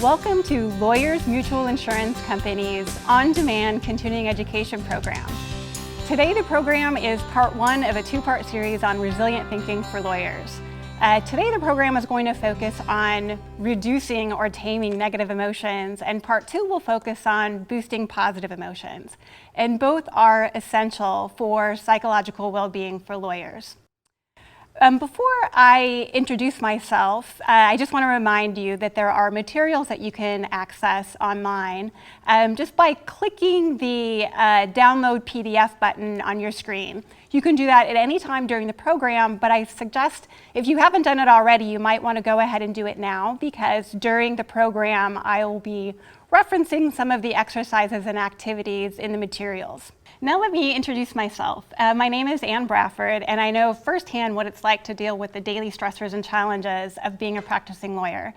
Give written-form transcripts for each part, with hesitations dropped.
Welcome to Lawyers Mutual Insurance Company's on-demand continuing education program. Today the program is part one of a two-part series on resilient thinking for lawyers. Today the program is going to focus on reducing or taming negative emotions, and part two will focus on boosting positive emotions. And both are essential for psychological well-being for lawyers. Before I introduce myself, I just want to remind you that there are materials that you can access online just by clicking the download PDF button on your screen. You can do that at any time during the program, but I suggest if you haven't done it already, you might want to go ahead and do it now, because during the program I will be referencing some of the exercises and activities in the materials. Now let me introduce myself. My name is Brafford, and I know firsthand what it's like to deal with the daily stressors and challenges of being a practicing lawyer.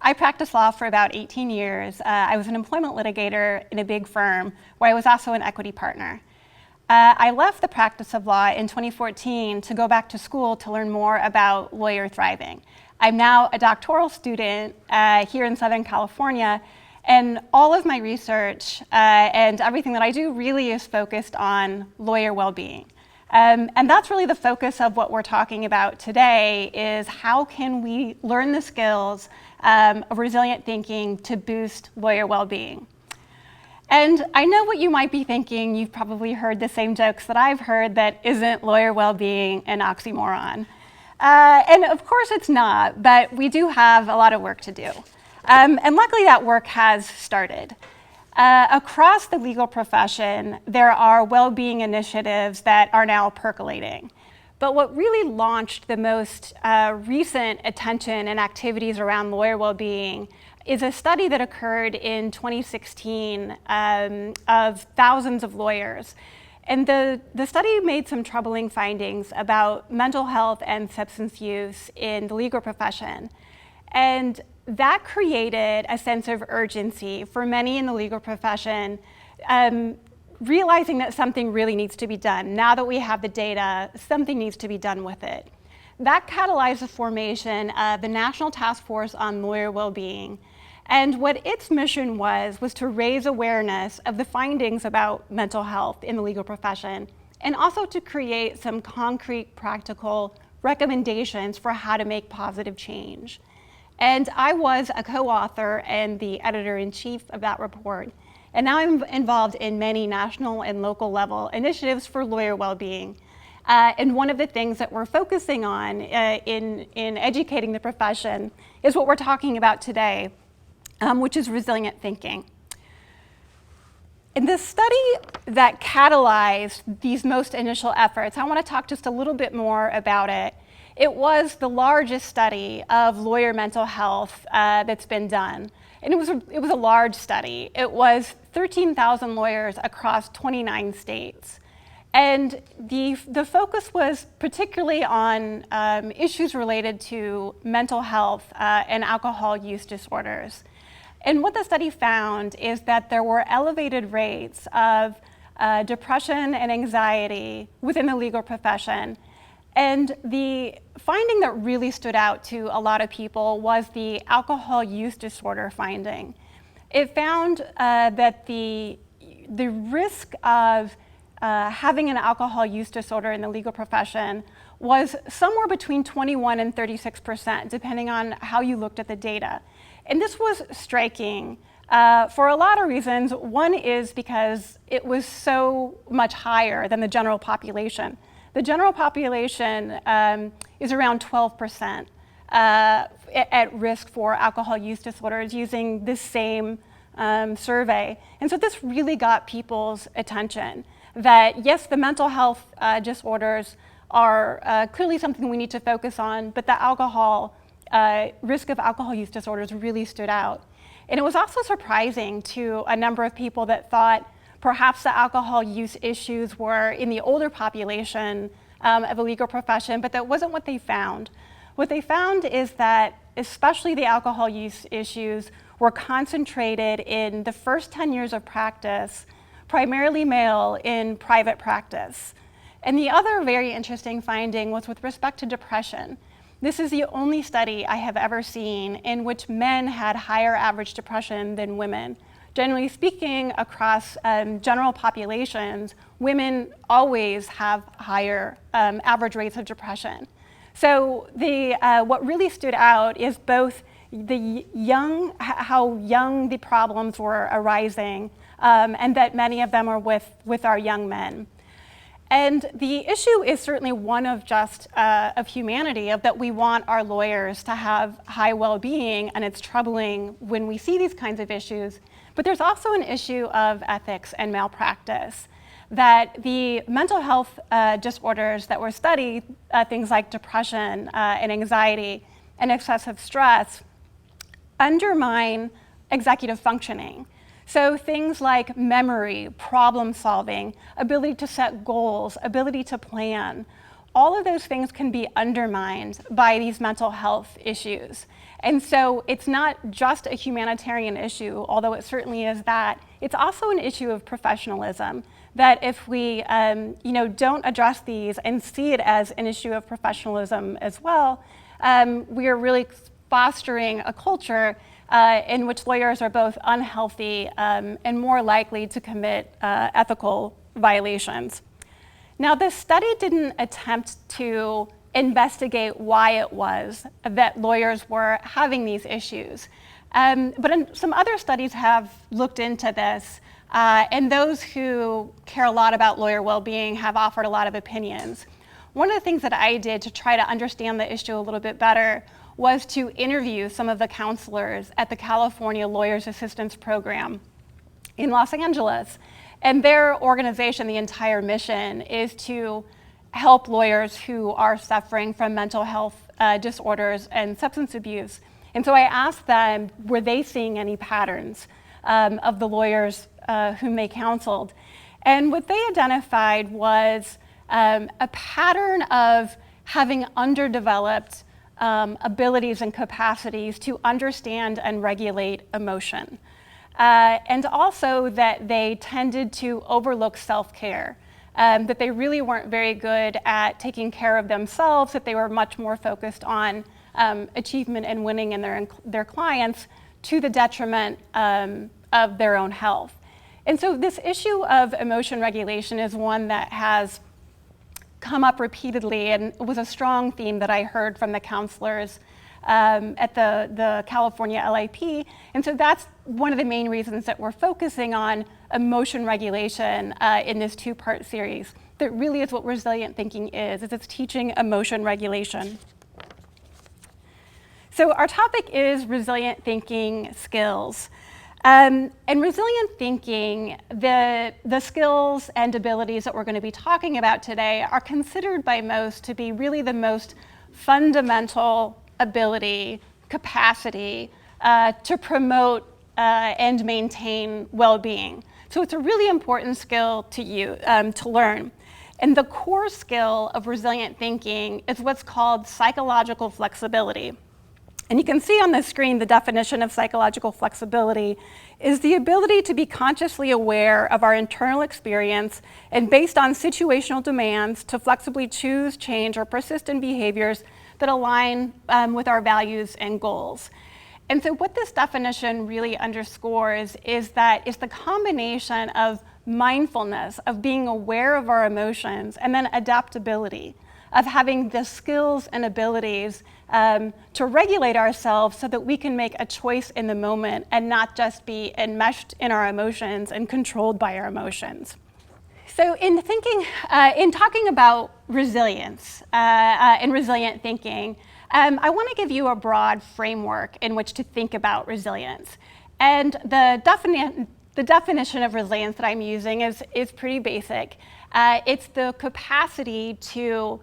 I practiced law for about 18 years. I was an employment litigator in a big firm where I was also an equity partner. I left the practice of law in 2014 to go back to school to learn more about lawyer thriving. I'm now a doctoral student here in Southern California, and all of my research and everything that I do really is focused on lawyer well-being. And that's really the focus of what we're talking about today, is how can we learn the skills of resilient thinking to boost lawyer well-being. And I know what you might be thinking. You've probably heard the same jokes that I've heard, that isn't lawyer well-being an oxymoron? And of course it's not, but we do have a lot of work to do. And luckily that work has started. Across the legal profession, there are well-being initiatives that are now percolating. But what really launched the most recent attention and activities around lawyer well-being is a study that occurred in 2016 of thousands of lawyers. And the study made some troubling findings about mental health and substance use in the legal profession. And that created a sense of urgency for many in the legal profession, realizing that something really needs to be done. Now that we have the data, something needs to be done with it. That catalyzed the formation of the National Task Force on Lawyer Wellbeing. And what its mission was to raise awareness of the findings about mental health in the legal profession, and also to create some concrete, practical recommendations for how to make positive change. And I was a co-author and the editor-in-chief of that report. And now I'm involved in many national and local level initiatives for lawyer well-being. And one of the things that we're focusing on in educating the profession is what we're talking about today, which is resilient thinking. In the study that catalyzed these most initial efforts, I want to talk just a little bit more about it. It was the largest study of lawyer mental health that's been done. And it was a large study. It was 13,000 lawyers across 29 states. And the focus was particularly on issues related to mental health and alcohol use disorders. And what the study found is that there were elevated rates of depression and anxiety within the legal profession. And the finding that really stood out to a lot of people was the alcohol use disorder finding. It found that the risk of having an alcohol use disorder in the legal profession was somewhere between 21 and 36%, depending on how you looked at the data. And this was striking for a lot of reasons. One is because it was so much higher than the general population. The general population is around 12% at risk for alcohol use disorders using this same survey. And so this really got people's attention, that yes, the mental health disorders are clearly something we need to focus on, but the risk of alcohol use disorders really stood out. And it was also surprising to a number of people that thought perhaps the alcohol use issues were in the older population of the legal profession, but that wasn't what they found. What they found is that especially the alcohol use issues were concentrated in the first 10 years of practice, primarily male in private practice. And the other very interesting finding was with respect to depression. This is the only study I have ever seen in which men had higher average depression than women. Generally speaking, across general populations, women always have higher average rates of depression. So what really stood out is both how young the problems were arising, and that many of them are with our young men. And the issue is certainly one of of humanity, of that we want our lawyers to have high well-being, and it's troubling when we see these kinds of issues. But there's also an issue of ethics and malpractice, that the mental health disorders that were studied, things like depression and anxiety and excessive stress, undermine executive functioning. So things like memory, problem solving, ability to set goals, ability to plan, all of those things can be undermined by these mental health issues. And so it's not just a humanitarian issue, although it certainly is that. It's also an issue of professionalism, that if we don't address these and see it as an issue of professionalism as well, we are really fostering a culture in which lawyers are both unhealthy and more likely to commit ethical violations. Now, this study didn't attempt to investigate why it was that lawyers were having these issues. But some other studies have looked into this, and those who care a lot about lawyer well-being have offered a lot of opinions. One of the things that I did to try to understand the issue a little bit better was to interview some of the counselors at the California Lawyers Assistance Program in Los Angeles. And their organization, the entire mission, is to help lawyers who are suffering from mental health disorders and substance abuse. And so I asked them, were they seeing any patterns of the lawyers whom they counseled? And what they identified was a pattern of having underdeveloped abilities and capacities to understand and regulate emotion. And also that they tended to overlook self-care, that they really weren't very good at taking care of themselves, that they were much more focused on achievement and winning in their clients to the detriment of their own health. And so this issue of emotion regulation is one that has come up repeatedly and was a strong theme that I heard from the counselors at the California LIP. And so that's one of the main reasons that we're focusing on emotion regulation in this two-part series. That really is what resilient thinking is it's teaching emotion regulation. So our topic is resilient thinking skills. And resilient thinking, the skills and abilities that we're going to be talking about today are considered by most to be really the most fundamental ability, capacity to promote and maintain well-being. So it's a really important skill to learn. And the core skill of resilient thinking is what's called psychological flexibility. And you can see on the screen the definition of psychological flexibility is the ability to be consciously aware of our internal experience and based on situational demands to flexibly choose, change, or persist in behaviors that align with our values and goals. And so what this definition really underscores is that it's the combination of mindfulness, of being aware of our emotions, and then adaptability, of having the skills and abilities to regulate ourselves so that we can make a choice in the moment and not just be enmeshed in our emotions and controlled by our emotions. So in talking about resilience and resilient thinking, I want to give you a broad framework in which to think about resilience. And the definition of resilience that I'm using is pretty basic. It's the capacity to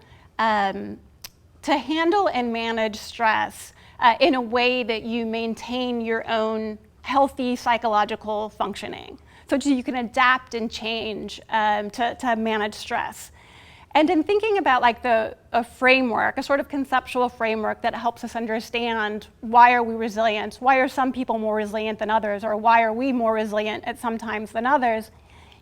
handle and manage stress in a way that you maintain your own healthy psychological functioning. So you can adapt and change to manage stress. And in thinking about a framework, a sort of conceptual framework that helps us understand why are we resilient, why are some people more resilient than others, or why are we more resilient at some times than others,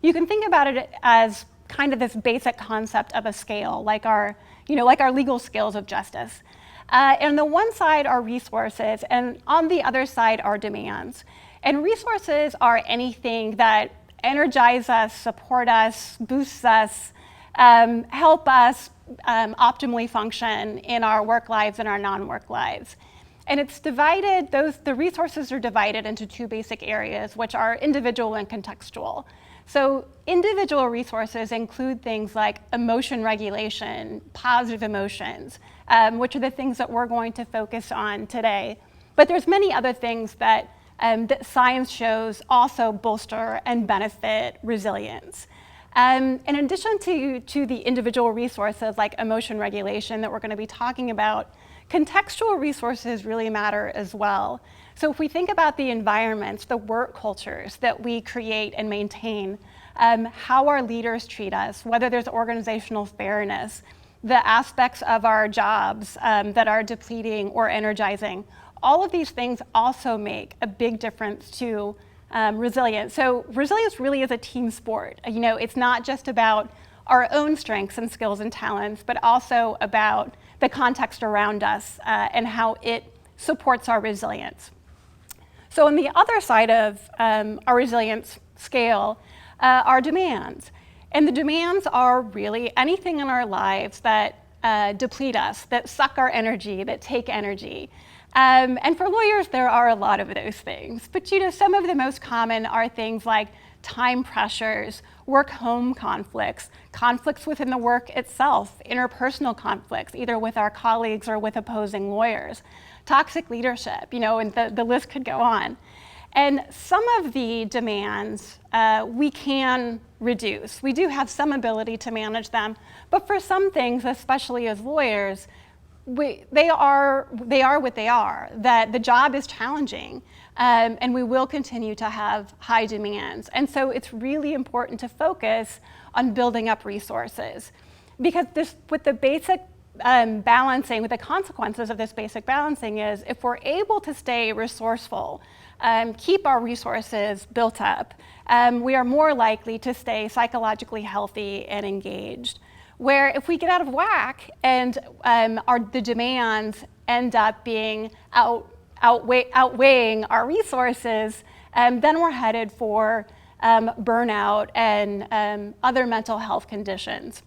you can think about it as kind of this basic concept of a scale, like our legal scales of justice. And on the one side are resources, and on the other side are demands. And resources are anything that energize us, support us, boosts us, help us optimally function in our work lives and our non-work lives. And it's divided, the resources are divided into two basic areas, which are individual and contextual. So individual resources include things like emotion regulation, positive emotions, which are the things that we're going to focus on today. But there's many other things that science shows also bolster and benefit resilience. In addition to the individual resources like emotion regulation that we're going to be talking about, contextual resources really matter as well. So if we think about the environments, the work cultures that we create and maintain, how our leaders treat us, whether there's organizational fairness, the aspects of our jobs that are depleting or energizing, all of these things also make a big difference to resilience. So resilience really is a team sport. You know, it's not just about our own strengths and skills and talents, but also about the context around us and how it supports our resilience. So on the other side of our resilience scale are demands. And the demands are really anything in our lives that deplete us, that suck our energy, that take energy. And for lawyers, there are a lot of those things. But you know, some of the most common are things like time pressures, work-home conflicts, conflicts within the work itself, interpersonal conflicts, either with our colleagues or with opposing lawyers, toxic leadership, you know, and the list could go on. And some of the demands we can reduce. We do have some ability to manage them, but for some things, especially as lawyers, they are what they are, that the job is challenging, and we will continue to have high demands. And so it's really important to focus on building up resources, because with the basic balancing, with the consequences of this basic balancing is if we're able to stay resourceful, keep our resources built up, we are more likely to stay psychologically healthy and engaged. Where if we get out of whack and the demands end up being outweighing our resources, then we're headed for burnout and other mental health conditions.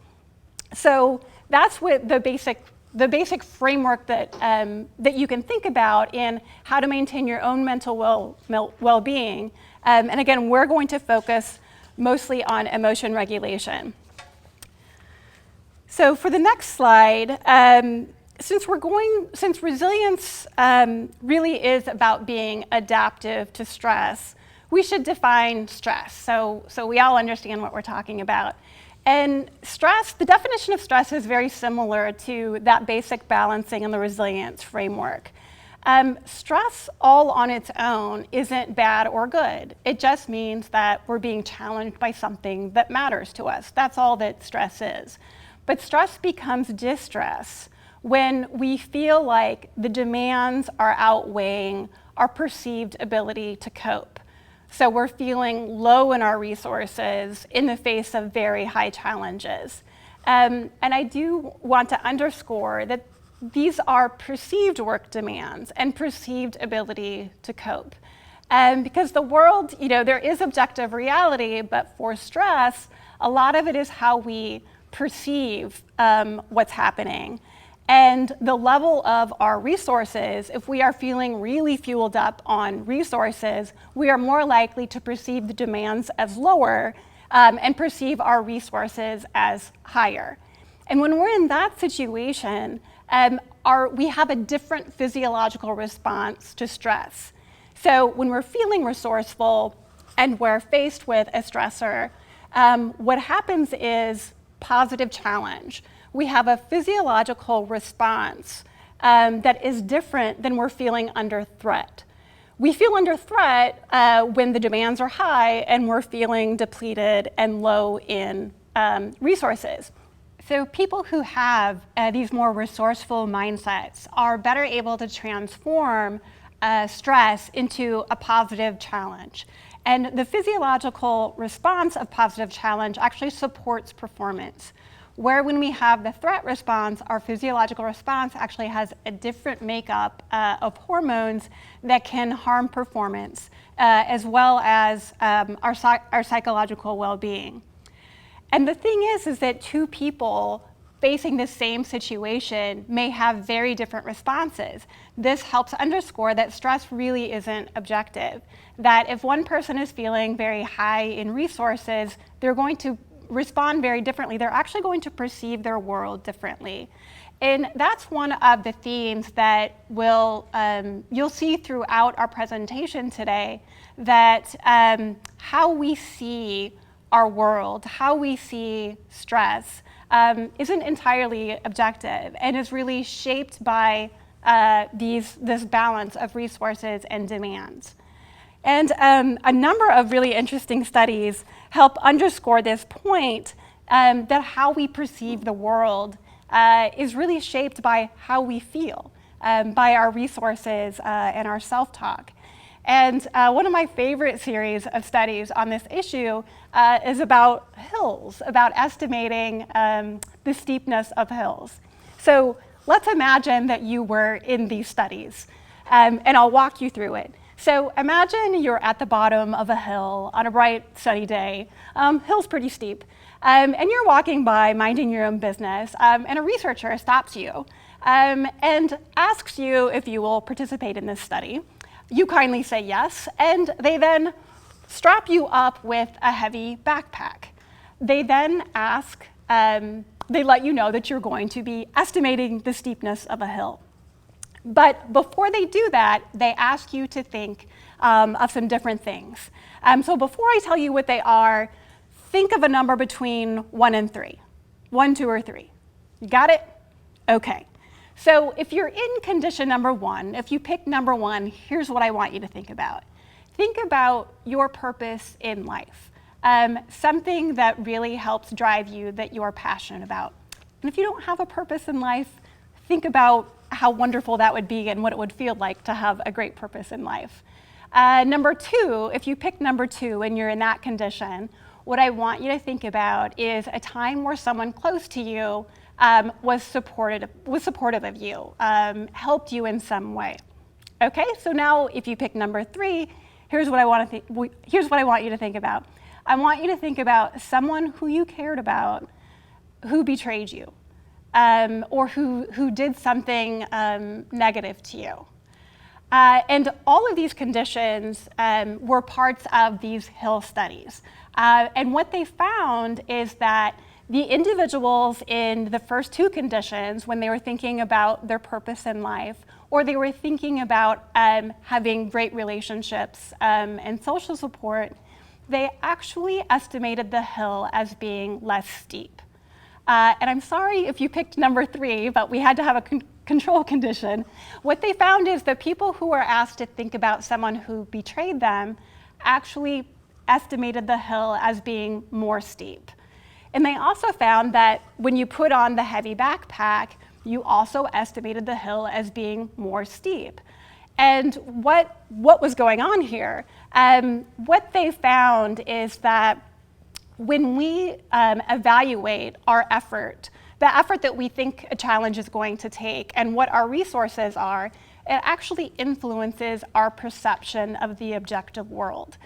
So that's what the basic framework that you can think about in how to maintain your own mental well-being. And again, we're going to focus mostly on emotion regulation. So for the next slide, since resilience really is about being adaptive to stress, we should define stress so we all understand what we're talking about. And stress, the definition of stress is very similar to that basic balancing and the resilience framework. Stress all on its own isn't bad or good. It just means that we're being challenged by something that matters to us. That's all that stress is. But stress becomes distress when we feel like the demands are outweighing our perceived ability to cope. So we're feeling low in our resources in the face of very high challenges. And I do want to underscore that these are perceived work demands and perceived ability to cope. Because the world, you know, there is objective reality, but for stress, a lot of it is how we perceive what's happening. And the level of our resources, if we are feeling really fueled up on resources, we are more likely to perceive the demands as lower and perceive our resources as higher. And when we're in that situation, we have a different physiological response to stress. So when we're feeling resourceful and we're faced with a stressor, what happens is positive challenge. We have a physiological response that is different than we're feeling under threat. We feel under threat when the demands are high and we're feeling depleted and low in resources. So people who have these more resourceful mindsets are better able to transform stress into a positive challenge. And the physiological response of positive challenge actually supports performance. where when we have the threat response, our physiological response actually has a different makeup of hormones that can harm performance, as well as our psychological well-being. And the thing is that two people facing the same situation may have very different responses. This helps underscore that stress really isn't objective, that if one person is feeling very high in resources, they're going to respond very differently. They're actually going to perceive their world differently. And that's one of the themes that you'll see throughout our presentation today, that how we see our world, how we see stress, isn't entirely objective and is really shaped by this balance of resources and demands. And a number of really interesting studies help underscore this point, that how we perceive the world is really shaped by how we feel, by our resources and our self-talk. And one of my favorite series of studies on this issue is about hills, about estimating the steepness of hills. So let's imagine that you were in these studies, and I'll walk you through it. So imagine you're at the bottom of a hill on a bright, sunny day. Hill's pretty steep. And you're walking by, minding your own business, and a researcher stops you and asks you if you will participate in this study. You kindly say yes, and they then strap you up with a heavy backpack. They then they let you know that you're going to be estimating the steepness of a hill. But before they do that, they ask you to think of some different things. So before I tell you what they are, think of a number between 1 and 3. 1, 2, or 3. You got it? Okay. So if you're in condition number 1, if you pick number 1, here's what I want you to think about. Think about your purpose in life, something that really helps drive you, that you're passionate about. And if you don't have a purpose in life, think about how wonderful that would be and what it would feel like to have a great purpose in life. Number 2, if you pick number 2 and you're in that condition, what I want you to think about is a time where someone close to you was supportive of you, helped you in some way. Okay, so now if you pick number 3, here's what I want you to think about. I want you to think about someone who you cared about, who betrayed you, or who did something negative to you. And all of these conditions were parts of these Hill studies. And what they found is that the individuals in the first 2 conditions, when they were thinking about their purpose in life, or they were thinking about having great relationships and social support, they actually estimated the hill as being less steep. And I'm sorry if you picked number 3, but we had to have a control condition. What they found is that people who were asked to think about someone who betrayed them actually estimated the hill as being more steep. And they also found that when you put on the heavy backpack, you also estimated the hill as being more steep. And what was going on here? What they found is that when we evaluate our effort, the effort that we think a challenge is going to take and what our resources are, it actually influences our perception of the objective world.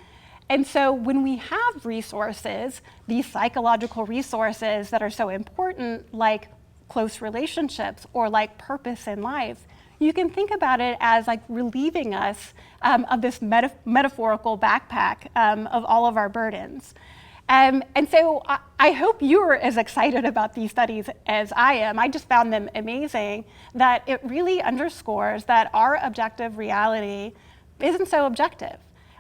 And so when we have resources, these psychological resources that are so important, like close relationships or like purpose in life, you can think about it as like relieving us of this metaphorical backpack of all of our burdens. And so I hope you're as excited about these studies as I am. I just found them amazing, that it really underscores that our objective reality isn't so objective.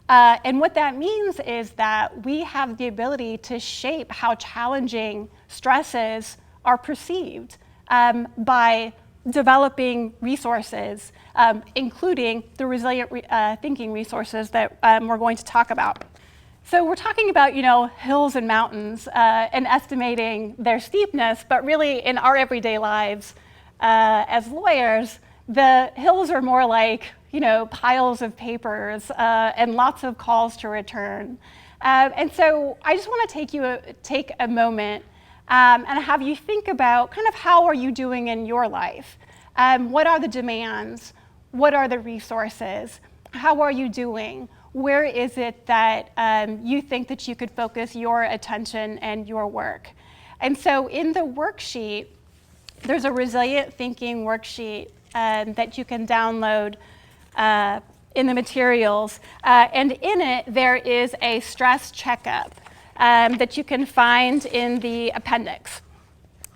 And what that means is that we have the ability to shape how challenging stresses are perceived by developing resources, including the resilient thinking resources that we're going to talk about. So we're talking about, hills and mountains and estimating their steepness, but really in our everyday lives as lawyers, the hills are more like, piles of papers and lots of calls to return. And so I just want to take a moment and have you think about kind of how are you doing in your life? What are the demands? What are the resources? How are you doing? Where is it that you think that you could focus your attention and your work? And so in the worksheet, there's a resilient thinking worksheet that you can download in the materials. And in it, there is a stress checkup that you can find in the appendix.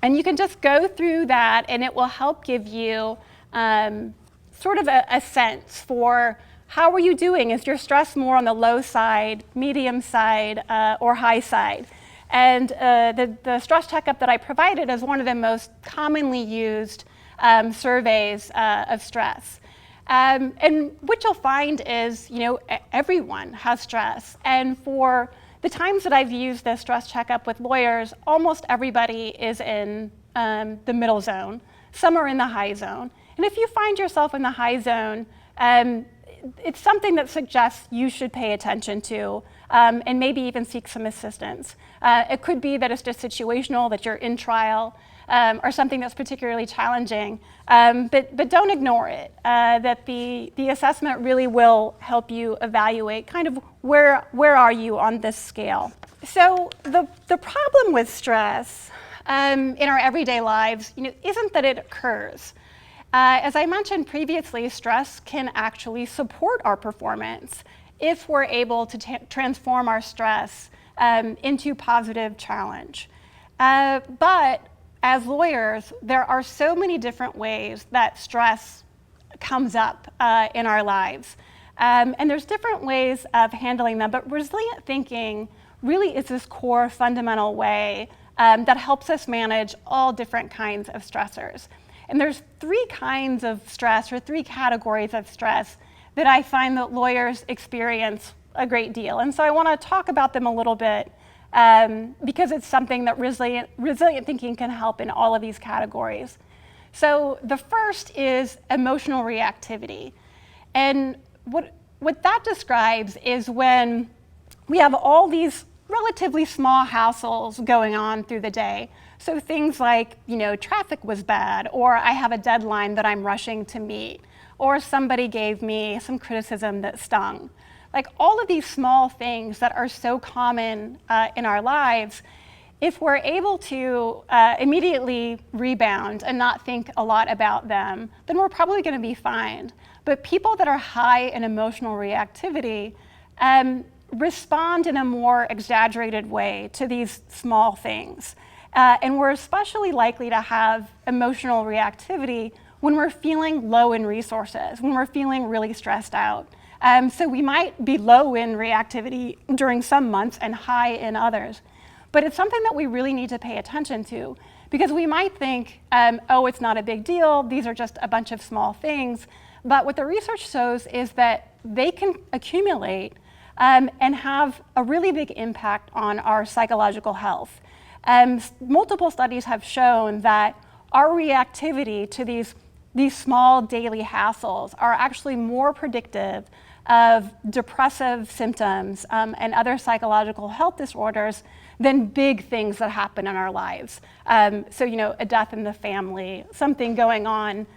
And you can just go through that, and it will help give you sort of a sense for how are you doing? Is your stress more on the low side, medium side, or high side? And the stress checkup that I provided is one of the most commonly used surveys of stress. And what you'll find is, everyone has stress. And for the times that I've used this stress checkup with lawyers, almost everybody is in the middle zone. Some are in the high zone. And if you find yourself in the high zone, it's something that suggests you should pay attention to and maybe even seek some assistance. It could be that it's just situational, that you're in trial, or something that's particularly challenging, but don't ignore it, that the assessment really will help you evaluate kind of where are you on this scale. So the problem with stress in our everyday lives isn't that it occurs. As I mentioned previously, stress can actually support our performance if we're able to transform our stress into positive challenge. But as lawyers, there are so many different ways that stress comes up in our lives. And there's different ways of handling them, but resilient thinking really is this core fundamental way that helps us manage all different kinds of stressors. And there's three kinds of stress, or three categories of stress, that I find that lawyers experience a great deal. And so I want to talk about them a little bit because it's something that resilient thinking can help in all of these categories. So the first is emotional reactivity. And what that describes is when we have all these relatively small hassles going on through the day. So things like, traffic was bad, or I have a deadline that I'm rushing to meet, or somebody gave me some criticism that stung. Like all of these small things that are so common in our lives, if we're able to immediately rebound and not think a lot about them, then we're probably going to be fine. But people that are high in emotional reactivity respond in a more exaggerated way to these small things. And we're especially likely to have emotional reactivity when we're feeling low in resources, when we're feeling really stressed out. So we might be low in reactivity during some months and high in others. But it's something that we really need to pay attention to, because we might think, it's not a big deal, these are just a bunch of small things. But what the research shows is that they can accumulate and have a really big impact on our psychological health. Multiple studies have shown that our reactivity to these small daily hassles are actually more predictive of depressive symptoms and other psychological health disorders than big things that happen in our lives. So, a death in the family, something going on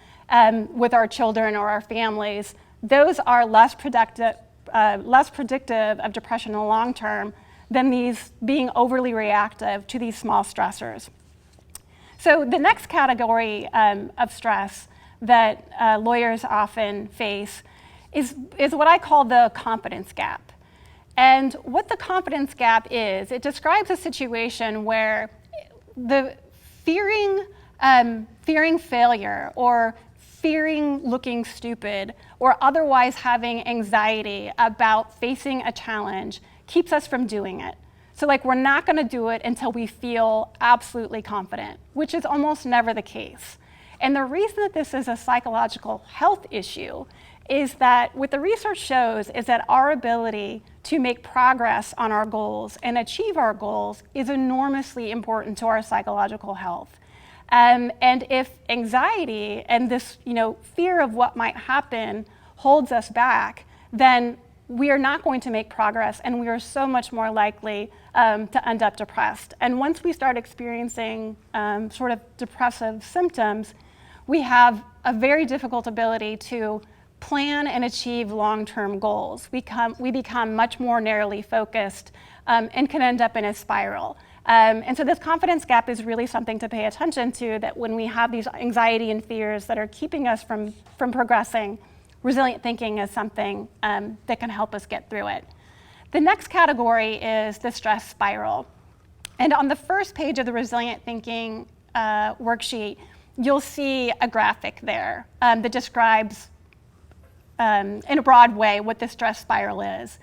with our children or our families, those are less predictive of depression in the long term than these being overly reactive to these small stressors. So the next category of stress that lawyers often face is what I call the confidence gap. And what the confidence gap is, it describes a situation where the fearing failure, or fearing looking stupid, or otherwise having anxiety about facing a challenge keeps us from doing it. So we're not going to do it until we feel absolutely confident, which is almost never the case. And the reason that this is a psychological health issue is that what the research shows is that our ability to make progress on our goals and achieve our goals is enormously important to our psychological health. And if anxiety and this fear of what might happen holds us back, then we are not going to make progress, and we are so much more likely to end up depressed. And once we start experiencing sort of depressive symptoms, we have a very difficult ability to plan and achieve long-term goals. We become much more narrowly focused and can end up in a spiral. And so this confidence gap is really something to pay attention to, that when we have these anxiety and fears that are keeping us from progressing, resilient thinking is something that can help us get through it. The next category is the stress spiral. And on the first page of the resilient thinking worksheet, you'll see a graphic there that describes in a broad way what the stress spiral is.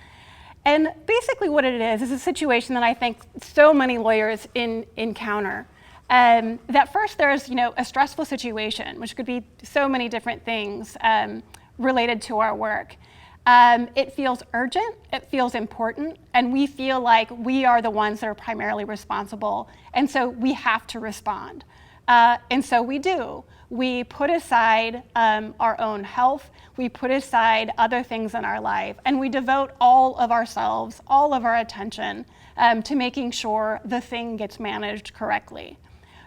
And basically what it is a situation that I think so many lawyers encounter. That first there's a stressful situation, which could be so many different things related to our work. It feels urgent, it feels important, and we feel like we are the ones that are primarily responsible, and so we have to respond. And so we do. We put aside our own health, we put aside other things in our life, and we devote all of ourselves, all of our attention to making sure the thing gets managed correctly.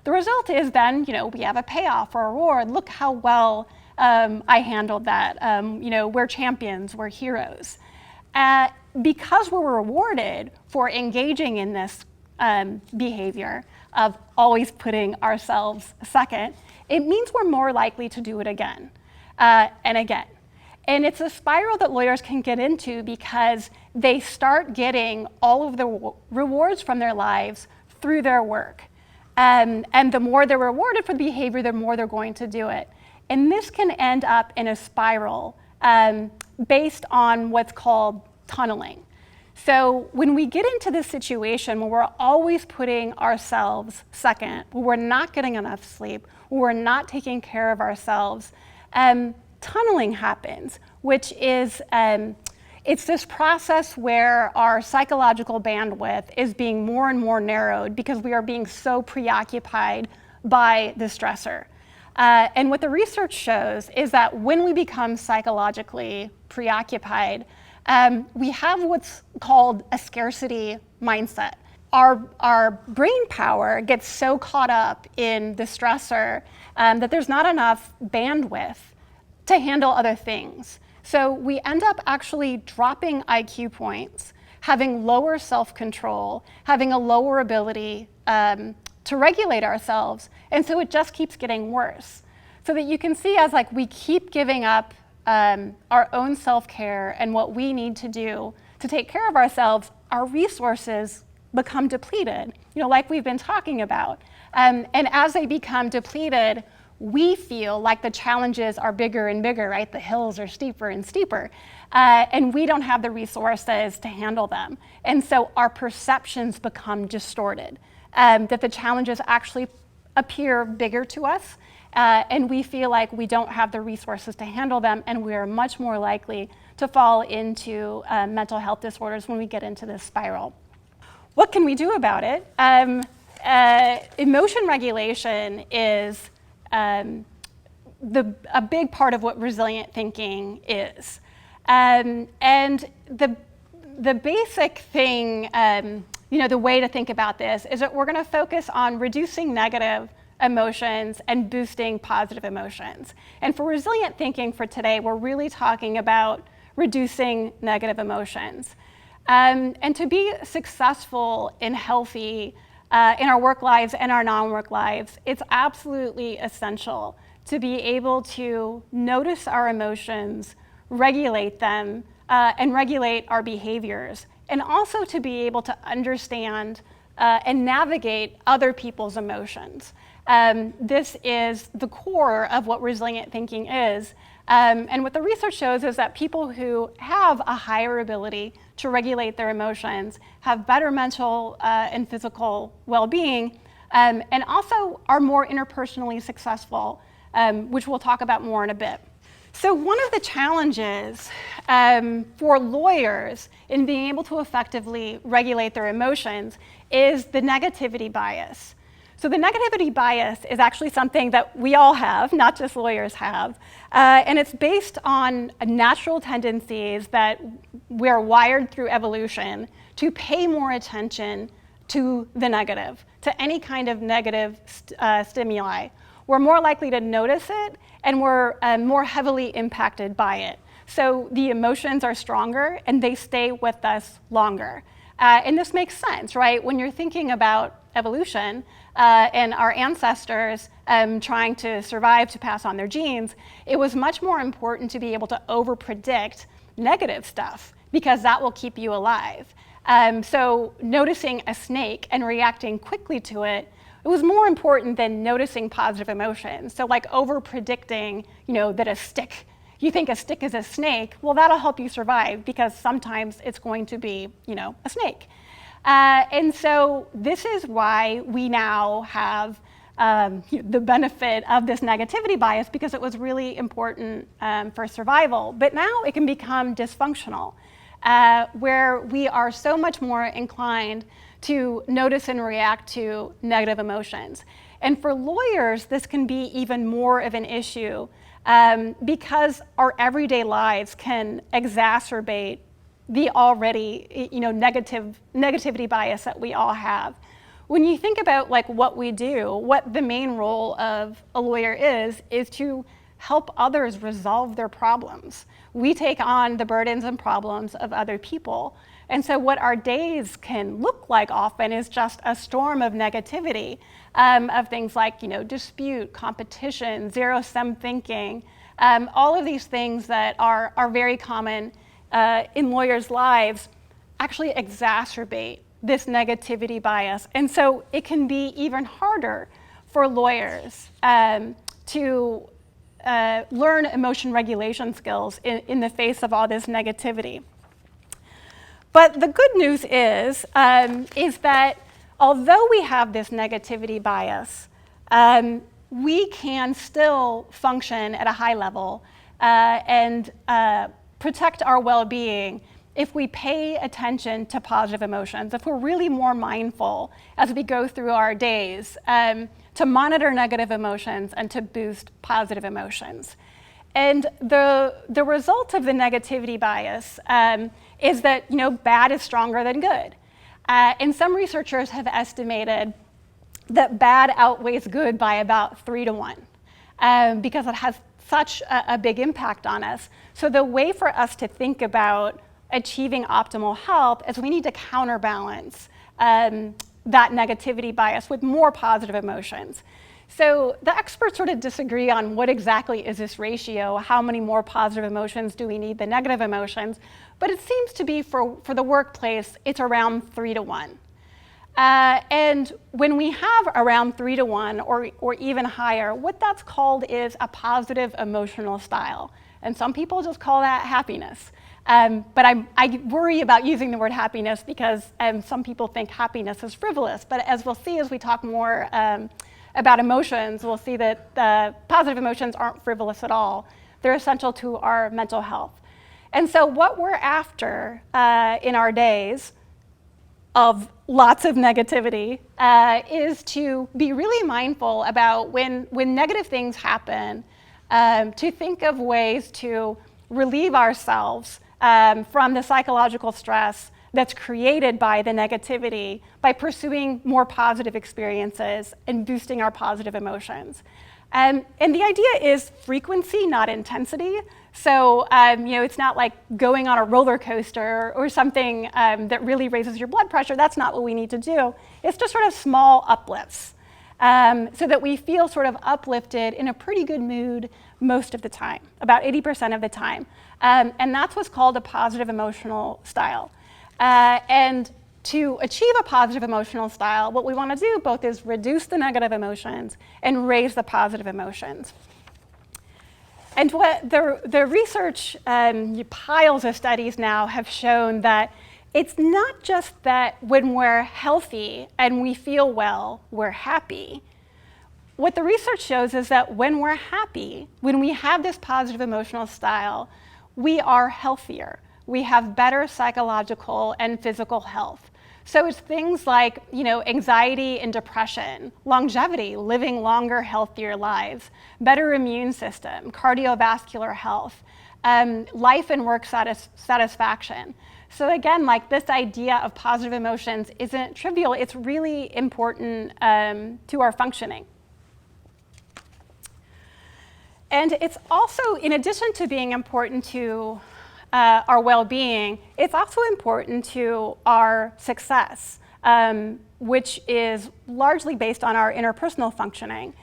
The result is then, we have a payoff or a reward. Look how well I handled that. We're champions, we're heroes. Because we're rewarded for engaging in this behavior of always putting ourselves second, it means we're more likely to do it again and again. And it's a spiral that lawyers can get into because they start getting all of the rewards from their lives through their work. And the more they're rewarded for the behavior, the more they're going to do it. And this can end up in a spiral based on what's called tunneling. So when we get into this situation where we're always putting ourselves second, where we're not getting enough sleep, where we're not taking care of ourselves, tunneling happens, which is it's this process where our psychological bandwidth is being more and more narrowed because we are being so preoccupied by the stressor. And what the research shows is that when we become psychologically preoccupied, we have what's called a scarcity mindset. Our brain power gets so caught up in the stressor that there's not enough bandwidth to handle other things. So we end up actually dropping IQ points, having lower self-control, having a lower ability to regulate ourselves, and so it just keeps getting worse. So that you can see as we keep giving up our own self-care and what we need to do to take care of ourselves, our resources become depleted, like we've been talking about. And as they become depleted, we feel like the challenges are bigger and bigger, right? The hills are steeper and steeper, and we don't have the resources to handle them. And so our perceptions become distorted, that the challenges actually appear bigger to us, and we feel like we don't have the resources to handle them, and we are much more likely to fall into mental health disorders when we get into this spiral. What can we do about it? Emotion regulation is a big part of what resilient thinking is. And the basic thing, the way to think about this is that we're going to focus on reducing negative emotions and boosting positive emotions. And for resilient thinking for today, we're really talking about reducing negative emotions. And to be successful and healthy in our work lives and our non-work lives, it's absolutely essential to be able to notice our emotions, regulate them, and regulate our behaviors, and also to be able to understand and navigate other people's emotions. This is the core of what resilient thinking is. And what the research shows is that people who have a higher ability to regulate their emotions have better mental and physical well-being, and also are more interpersonally successful, which we'll talk about more in a bit. So one of the challenges for lawyers in being able to effectively regulate their emotions is the negativity bias. So the negativity bias is actually something that we all have, not just lawyers have, and it's based on natural tendencies that we're wired through evolution to pay more attention to the negative, to any kind of negative stimuli. We're more likely to notice it, and we're more heavily impacted by it. So the emotions are stronger, and they stay with us longer. And this makes sense, right? When you're thinking about evolution and our ancestors trying to survive to pass on their genes, it was much more important to be able to overpredict negative stuff because that will keep you alive. So noticing a snake and reacting quickly to it, it was more important than noticing positive emotions. So like over-predicting, that a stick, you think a stick is a snake, well, that'll help you survive because sometimes it's going to be, a snake. And so this is why we now have the benefit of this negativity bias because it was really important for survival. But now it can become dysfunctional, where we are so much more inclined to notice and react to negative emotions. And for lawyers, this can be even more of an issue because our everyday lives can exacerbate the already, negativity bias that we all have. When you think about what we do, what the main role of a lawyer is to help others resolve their problems. We take on the burdens and problems of other people. And so what our days can look like often is just a storm of negativity, of things like, dispute, competition, zero-sum thinking, all of these things that are very common in lawyers' lives actually exacerbate this negativity bias. And so it can be even harder for lawyers to learn emotion regulation skills in the face of all this negativity. But the good news is that although we have this negativity bias, we can still function at a high level and protect our well-being if we pay attention to positive emotions, if we're really more mindful as we go through our days to monitor negative emotions and to boost positive emotions. And the result of the negativity bias is that bad is stronger than good. And some researchers have estimated that bad outweighs good by about 3 to 1 because it has such a big impact on us. So the way for us to think about achieving optimal health is we need to counterbalance that negativity bias with more positive emotions. So the experts sort of disagree on what exactly is this ratio, how many more positive emotions do we need than negative emotions, but it seems to be for the workplace, it's around 3 to 1. And when we have around 3 to 1 or even higher, what that's called is a positive emotional style. And some people just call that happiness. But I worry about using the word happiness because some people think happiness is frivolous. But as we'll see as we talk more about emotions, we'll see that positive emotions aren't frivolous at all. They're essential to our mental health. And so what we're after in our days of lots of negativity is to be really mindful about when negative things happen, to think of ways to relieve ourselves from the psychological stress that's created by the negativity by pursuing more positive experiences and boosting our positive emotions. And the idea is frequency, not intensity. So, it's not like going on a roller coaster or something that really raises your blood pressure. That's not what we need to do. It's just sort of small uplifts so that we feel sort of uplifted in a pretty good mood most of the time, about 80% of the time. And that's what's called a positive emotional style. And to achieve a positive emotional style, what we want to do both is reduce the negative emotions and raise the positive emotions. And what the research piles of studies now have shown that it's not just that when we're healthy and we feel well, we're happy. What the research shows is that when we're happy, when we have this positive emotional style, we are healthier. We have better psychological and physical health. So it's things like, anxiety and depression, longevity, living longer, healthier lives, better immune system, cardiovascular health, life and work satisfaction. So again, this idea of positive emotions isn't trivial, it's really important to our functioning. And it's also, in addition to being important to our well-being, it's also important to our success, which is largely based on our interpersonal functioning.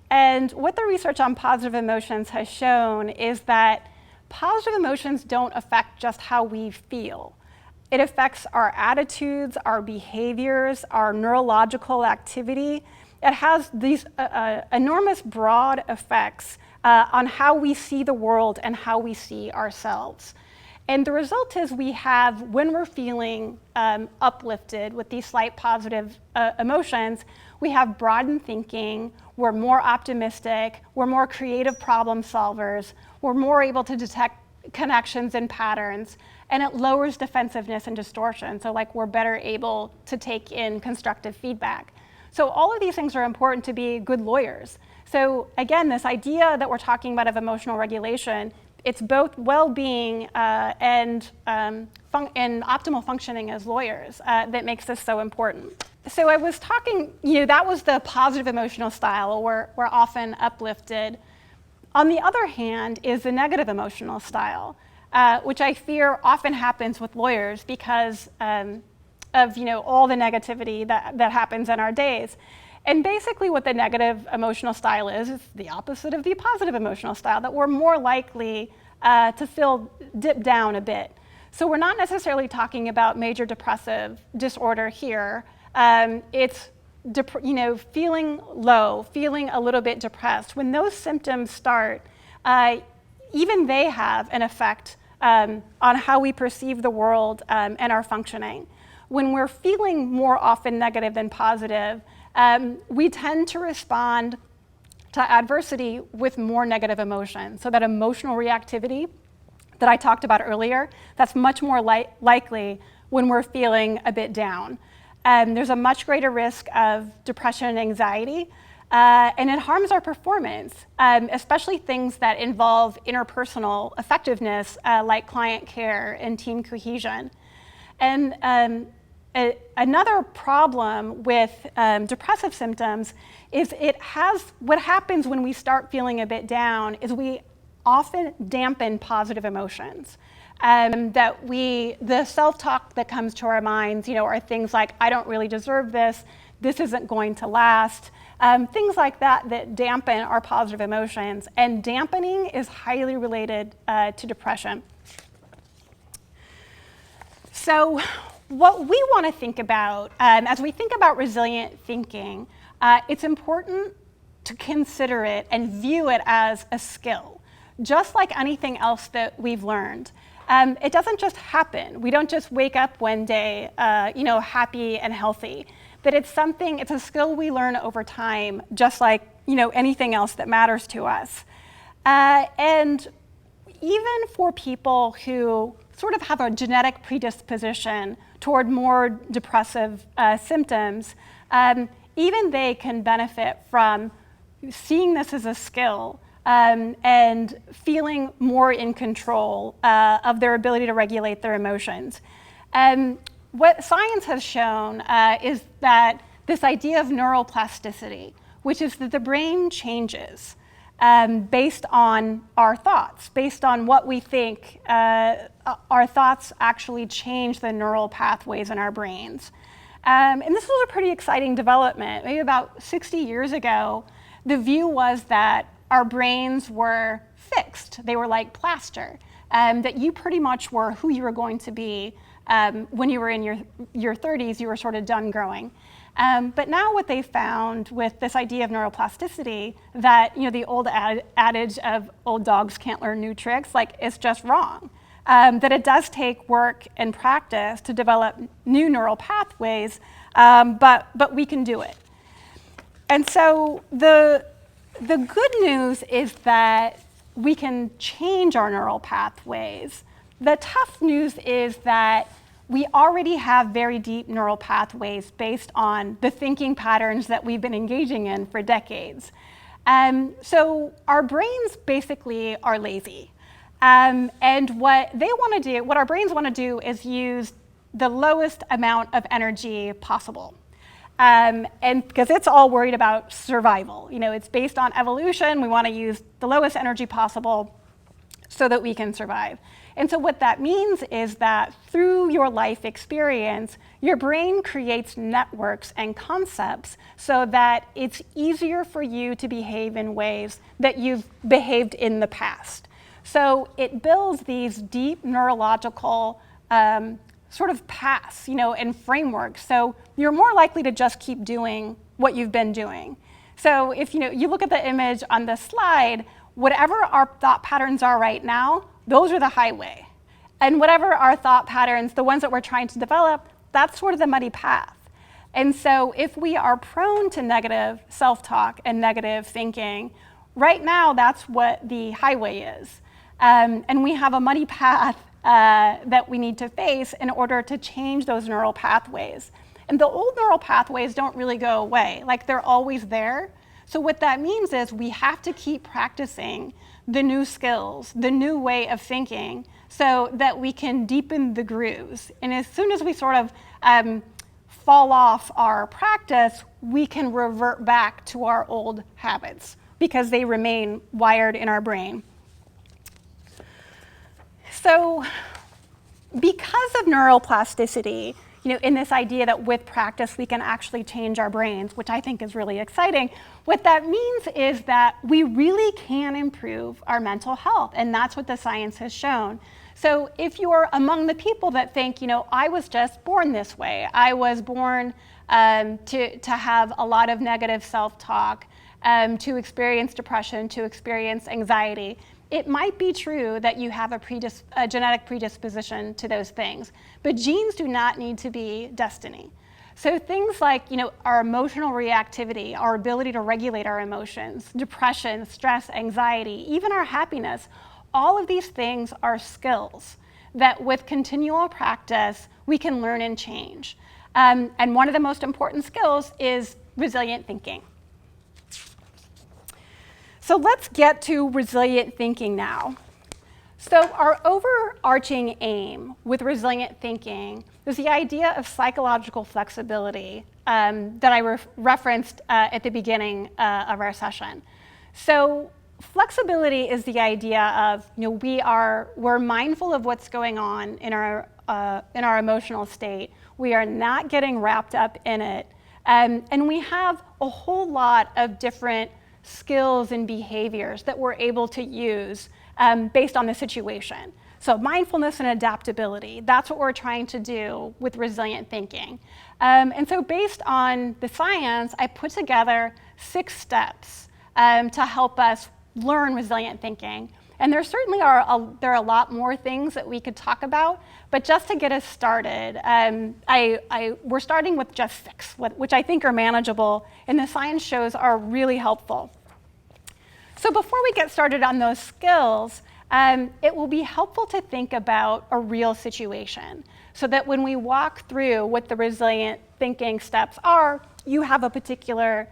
And what the research on positive emotions has shown is that positive emotions don't affect just how we feel. It affects our attitudes, our behaviors, our neurological activity. It has these enormous broad effects on how we see the world and how we see ourselves. And the result is when we're feeling uplifted with these slight positive emotions, we have broadened thinking, we're more optimistic, we're more creative problem solvers, we're more able to detect connections and patterns, and it lowers defensiveness and distortion. So we're better able to take in constructive feedback. So all of these things are important to be good lawyers. So again, this idea that we're talking about of emotional regulation, it's both well-being and optimal functioning as lawyers that makes this so important. So I was talking, that was the positive emotional style. We're often uplifted. On the other hand is the negative emotional style, which I fear often happens with lawyers because of all the negativity that happens in our days. And basically what the negative emotional style is the opposite of the positive emotional style, that we're more likely to feel dip down a bit. So we're not necessarily talking about major depressive disorder here. It's feeling low, feeling a little bit depressed. When those symptoms start, even they have an effect on how we perceive the world and our functioning. When we're feeling more often negative than positive, we tend to respond to adversity with more negative emotion. So that emotional reactivity that I talked about earlier, that's much more likely when we're feeling a bit down. There's a much greater risk of depression and anxiety, and it harms our performance, especially things that involve interpersonal effectiveness, like client care and team cohesion. And another problem with depressive symptoms is what happens when we start feeling a bit down is we often dampen positive emotions. The self-talk that comes to our minds, are things like, I don't really deserve this isn't going to last, things like that dampen our positive emotions. And dampening is highly related to depression. So what we want to think about, as we think about resilient thinking, it's important to consider it and view it as a skill, just like anything else that we've learned. It doesn't just happen. We don't just wake up one day, happy and healthy. But it's a skill we learn over time, just like, anything else that matters to us. And even for people who sort of have a genetic predisposition toward more depressive symptoms, even they can benefit from seeing this as a skill and feeling more in control of their ability to regulate their emotions. What science has shown is that this idea of neuroplasticity, which is that the brain changes based on our thoughts, based on what we think, our thoughts actually change the neural pathways in our brains. And this was a pretty exciting development. Maybe about 60 years ago, the view was that our brains were fixed. They were like plaster, that you pretty much were who you were going to be when you were in your 30s, you were sort of done growing. But now what they found with this idea of neuroplasticity, that the old adage of old dogs can't learn new tricks, it's just wrong. That it does take work and practice to develop new neural pathways, but we can do it. And so the good news is that we can change our neural pathways. The tough news is that we already have very deep neural pathways based on the thinking patterns that we've been engaging in for decades. So our brains basically are lazy. And what our brains want to do is use the lowest amount of energy possible. And because it's all worried about survival. It's based on evolution. We want to use the lowest energy possible so that we can survive. And so what that means is that through your life experience, your brain creates networks and concepts so that it's easier for you to behave in ways that you've behaved in the past. So it builds these deep neurological sort of paths, and frameworks. So you're more likely to just keep doing what you've been doing. So if you look at the image on the slide, whatever our thought patterns are right now, those are the highway. And whatever our thought patterns, the ones that we're trying to develop, that's sort of the muddy path. And so if we are prone to negative self-talk and negative thinking, right now that's what the highway is. And we have a muddy path that we need to face in order to change those neural pathways. And the old neural pathways don't really go away, like they're always there. So what that means is we have to keep practicing the new skills, the new way of thinking, so that we can deepen the grooves. And as soon as we sort of fall off our practice, we can revert back to our old habits because they remain wired in our brain. So because of neuroplasticity, in this idea that with practice we can actually change our brains, which I think is really exciting, what that means is that we really can improve our mental health, and that's what the science has shown. So if you're among the people that think, I was just born this way, I was born to have a lot of negative self-talk, to experience depression, to experience anxiety, it might be true that you have a genetic predisposition to those things, but genes do not need to be destiny. So things like, our emotional reactivity, our ability to regulate our emotions, depression, stress, anxiety, even our happiness, all of these things are skills that with continual practice, we can learn and change. And one of the most important skills is resilient thinking. So let's get to resilient thinking now. So our overarching aim with resilient thinking is the idea of psychological flexibility that I referenced at the beginning of our session. So flexibility is the idea of, we're mindful of what's going on in our emotional state. We are not getting wrapped up in it. And we have a whole lot of different skills and behaviors that we're able to use based on the situation. So mindfulness and adaptability, that's what we're trying to do with resilient thinking. And so based on the science, I put together 6 steps to help us learn resilient thinking. And there certainly are a lot more things that we could talk about, but just to get us started, we're starting with just 6, which I think are manageable, and the science shows are really helpful. So before we get started on those skills, it will be helpful to think about a real situation, so that when we walk through what the resilient thinking steps are, you have a particular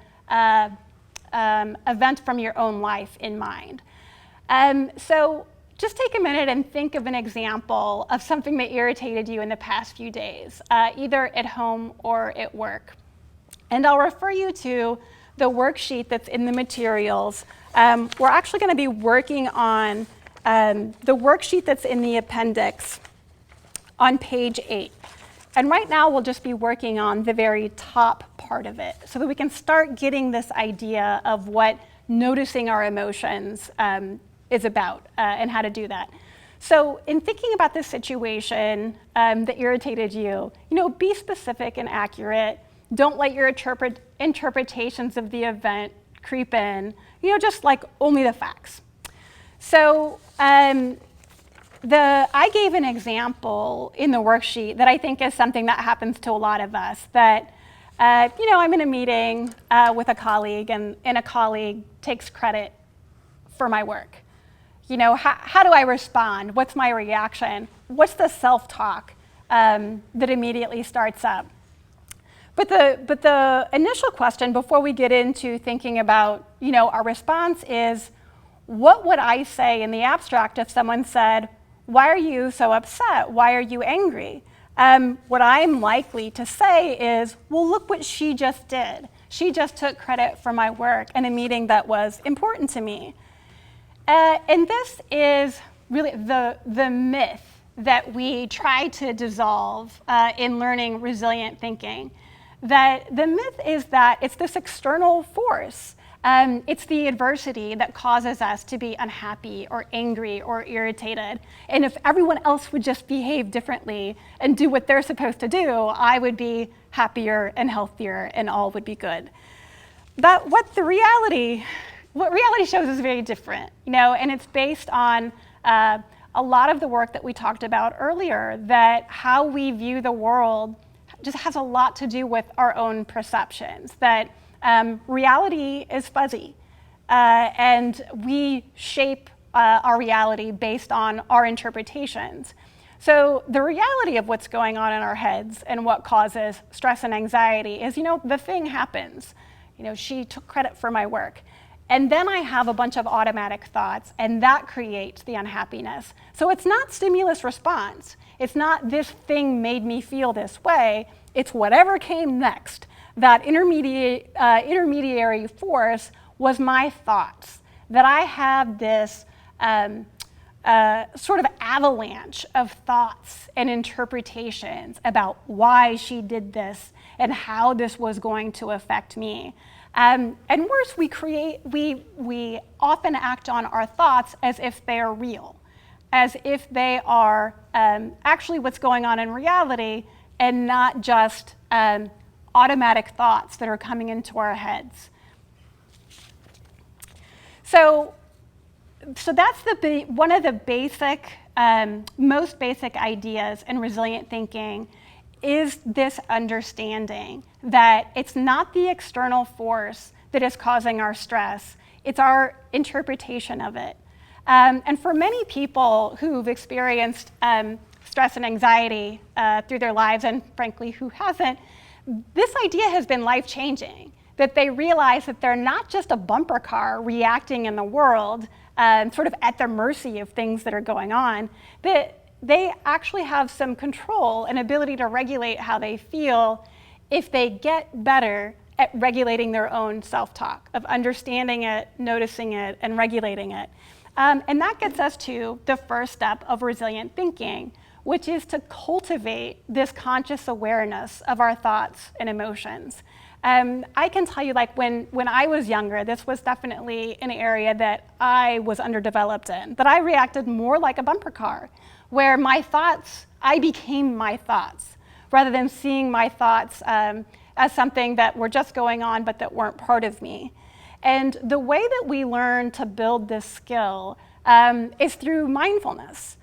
event from your own life in mind. So just take a minute and think of an example of something that irritated you in the past few days, either at home or at work. And I'll refer you to the worksheet that's in the materials. We're actually going to be working on the worksheet that's in the appendix on page 8. And right now we'll just be working on the very top part of it so that we can start getting this idea of what noticing our emotions is about and how to do that. So in thinking about this situation that irritated you, be specific and accurate. Don't let your interpretations of the event creep in, just like only the facts. So I gave an example in the worksheet that I think is something that happens to a lot of us, that I'm in a meeting with a colleague and a colleague takes credit for my work. How do I respond? What's my reaction? What's the self-talk that immediately starts up. But the initial question before we get into thinking about, our response is, what would I say in the abstract if someone said, why are you so upset? Why are you angry? What I'm likely to say is, well, look what she just did. She just took credit for my work in a meeting that was important to me. And this is really the myth that we try to dissolve in learning resilient thinking. That the myth is that it's this external force. It's the adversity that causes us to be unhappy or angry or irritated. And if everyone else would just behave differently and do what they're supposed to do, I would be happier and healthier and all would be good. But what reality shows is very different, and it's based on a lot of the work that we talked about earlier, that how we view the world just has a lot to do with our own perceptions, that reality is fuzzy, and we shape our reality based on our interpretations. So the reality of what's going on in our heads and what causes stress and anxiety is, the thing happens. She took credit for my work. And then I have a bunch of automatic thoughts, and that creates the unhappiness. So it's not stimulus response. It's not this thing made me feel this way. It's whatever came next. That intermediary force was my thoughts. That I have this sort of avalanche of thoughts and interpretations about why she did this and how this was going to affect me. And worse, we often act on our thoughts as if they are real, as if they are actually what's going on in reality and not just automatic thoughts that are coming into our heads. So that's one of the basic, most basic ideas in resilient thinking is this understanding that it's not the external force that is causing our stress, it's our interpretation of it. And for many people who've experienced stress and anxiety through their lives, and frankly, who hasn't, this idea has been life-changing, that they realize that they're not just a bumper car reacting in the world, sort of at the mercy of things that are going on, that they actually have some control and ability to regulate how they feel if they get better at regulating their own self-talk, of understanding it, noticing it, and regulating it. And that gets us to the first step of resilient thinking, which is to cultivate this conscious awareness of our thoughts and emotions. I can tell you, when I was younger, this was definitely an area that I was underdeveloped in, that I reacted more like a bumper car, where I became my thoughts, rather than seeing my thoughts as something that were just going on but that weren't part of me. And the way that we learn to build this skill is through mindfulness,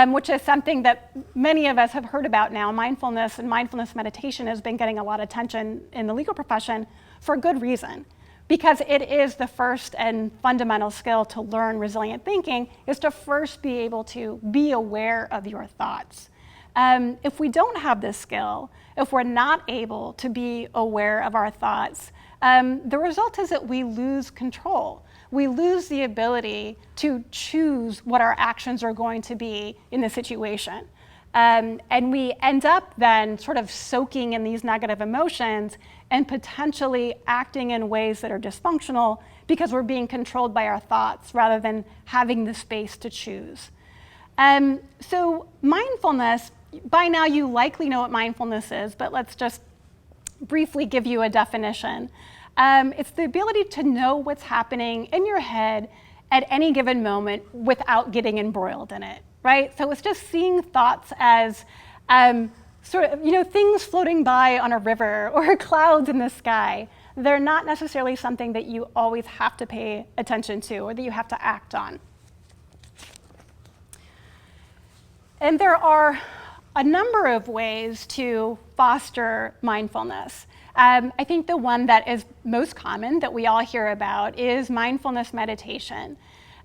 which is something that many of us have heard about now. Mindfulness and mindfulness meditation has been getting a lot of attention in the legal profession for good reason, because it is the first and fundamental skill to learn resilient thinking, is to first be able to be aware of your thoughts. If we don't have this skill, if we're not able to be aware of our thoughts, the result is that we lose control. We lose the ability to choose what our actions are going to be in the situation. And we end up then sort of soaking in these negative emotions and potentially acting in ways that are dysfunctional because we're being controlled by our thoughts rather than having the space to choose. So mindfulness, by now you likely know what mindfulness is, but let's just briefly give you a definition. It's the ability to know what's happening in your head at any given moment without getting embroiled in it, right? So it's just seeing thoughts as sort of, things floating by on a river or clouds in the sky. They're not necessarily something that you always have to pay attention to or that you have to act on. And there are a number of ways to foster mindfulness. I think the one that is most common that we all hear about is mindfulness meditation.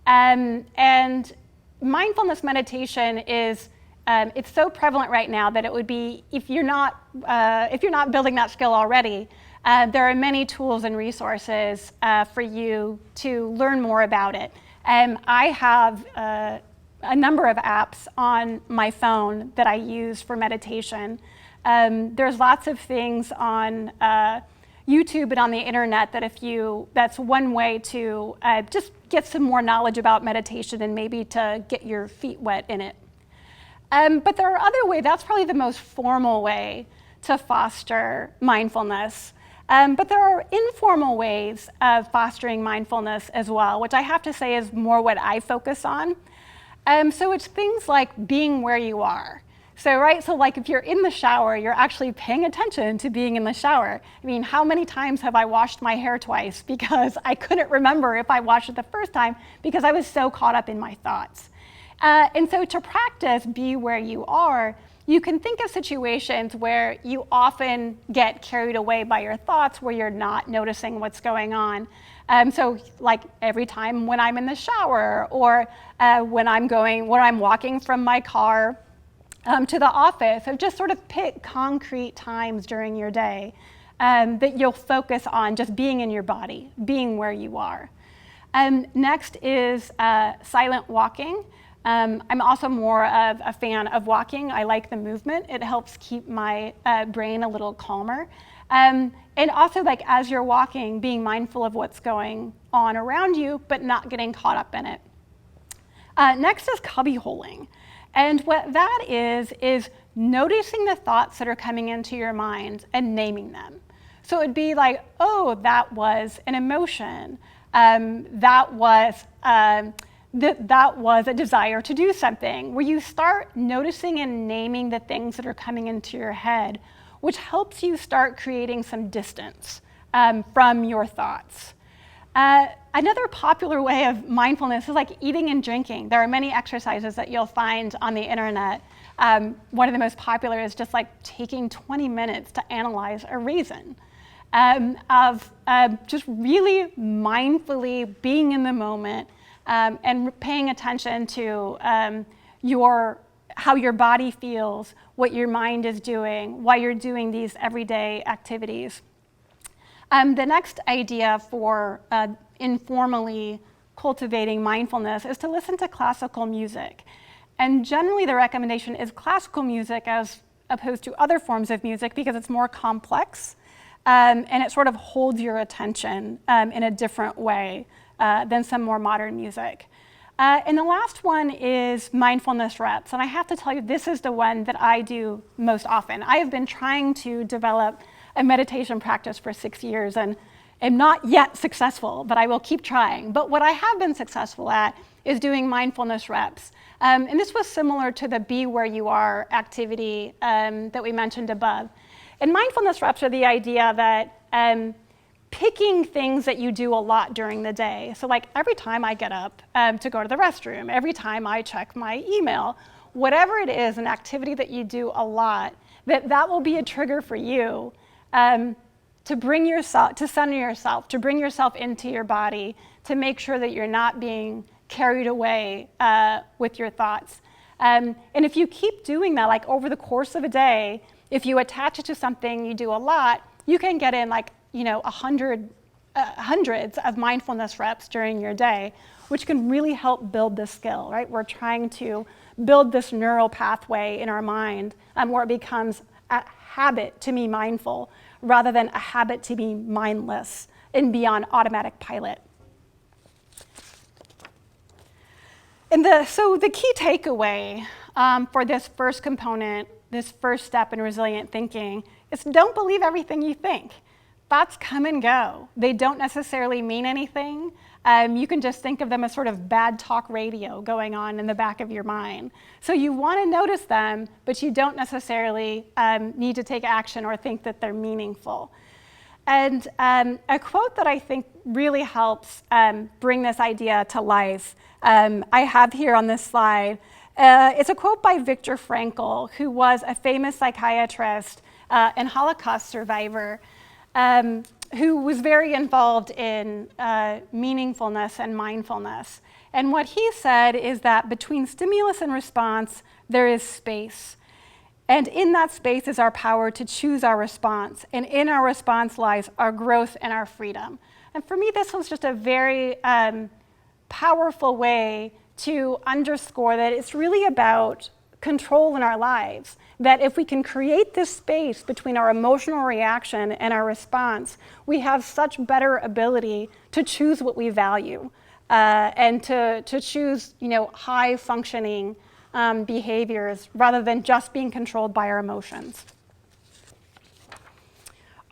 And mindfulness meditation is It's so prevalent right now that it would be, if you're not building that skill already, there are many tools and resources for you to learn more about it. I have a number of apps on my phone that I use for meditation. There's lots of things on YouTube and on the internet that's one way to just get some more knowledge about meditation and maybe to get your feet wet in it. But there are other ways. That's probably the most formal way to foster mindfulness. But there are informal ways of fostering mindfulness as well, which I have to say is more what I focus on. So it's things like being where you are. So like if you're in the shower, you're actually paying attention to being in the shower. I mean, how many times have I washed my hair twice because I couldn't remember if I washed it the first time because I was so caught up in my thoughts. And so to practice be where you are, you can think of situations where you often get carried away by your thoughts, where you're not noticing what's going on. So like every time when I'm in the shower, or when I'm walking from my car to the office, or just sort of pick concrete times during your day that you'll focus on just being in your body, being where you are. Next is silent walking. I'm also more of a fan of walking. I like the movement. It helps keep my brain a little calmer. And also, like as you're walking, being mindful of what's going on around you, but not getting caught up in it. Next is cubbyholing. And what that is noticing the thoughts that are coming into your mind and naming them. So it'd be like, oh, that was an emotion. That was a desire to do something, where you start noticing and naming the things that are coming into your head, which helps you start creating some distance from your thoughts. Another popular way of mindfulness is like eating and drinking. There are many exercises that you'll find on the internet. One of the most popular is just like taking 20 minutes to analyze a raisin. Just really mindfully being in the moment and paying attention to how your body feels, what your mind is doing, why you're doing these everyday activities. The next idea for informally cultivating mindfulness is to listen to classical music. And generally the recommendation is classical music as opposed to other forms of music because it's more complex and it sort of holds your attention in a different way than some more modern music. And the last one is mindfulness reps. And I have to tell you, this is the one that I do most often. I have been trying to develop a meditation practice for 6 years and am not yet successful, but I will keep trying. But what I have been successful at is doing mindfulness reps. And this was similar to the be where you are activity that we mentioned above. And mindfulness reps are the idea that picking things that you do a lot during the day. So like every time I get up to go to the restroom, every time I check my email, whatever it is, an activity that you do a lot, that will be a trigger for you to bring yourself, to center yourself, to bring yourself into your body, to make sure that you're not being carried away with your thoughts. And if you keep doing that, like over the course of a day, if you attach it to something you do a lot, you can get in like, hundreds of mindfulness reps during your day, which can really help build this skill, right? We're trying to build this neural pathway in our mind where it becomes a habit to be mindful rather than a habit to be mindless and be on automatic pilot. And so the key takeaway for this first component, this first step in resilient thinking, is don't believe everything you think. Thoughts come and go. They don't necessarily mean anything. You can just think of them as sort of bad talk radio going on in the back of your mind. So you want to notice them, but you don't necessarily need to take action or think that they're meaningful. And a quote that I think really helps bring this idea to life, I have here on this slide. It's a quote by Viktor Frankl, who was a famous psychiatrist and Holocaust survivor, who was very involved in meaningfulness and mindfulness. And what he said is that between stimulus and response, there is space. And in that space is our power to choose our response. And in our response lies our growth and our freedom. And for me, this was just a very powerful way to underscore that it's really about control in our lives. That if we can create this space between our emotional reaction and our response, we have such better ability to choose what we value and to choose, high functioning behaviors rather than just being controlled by our emotions.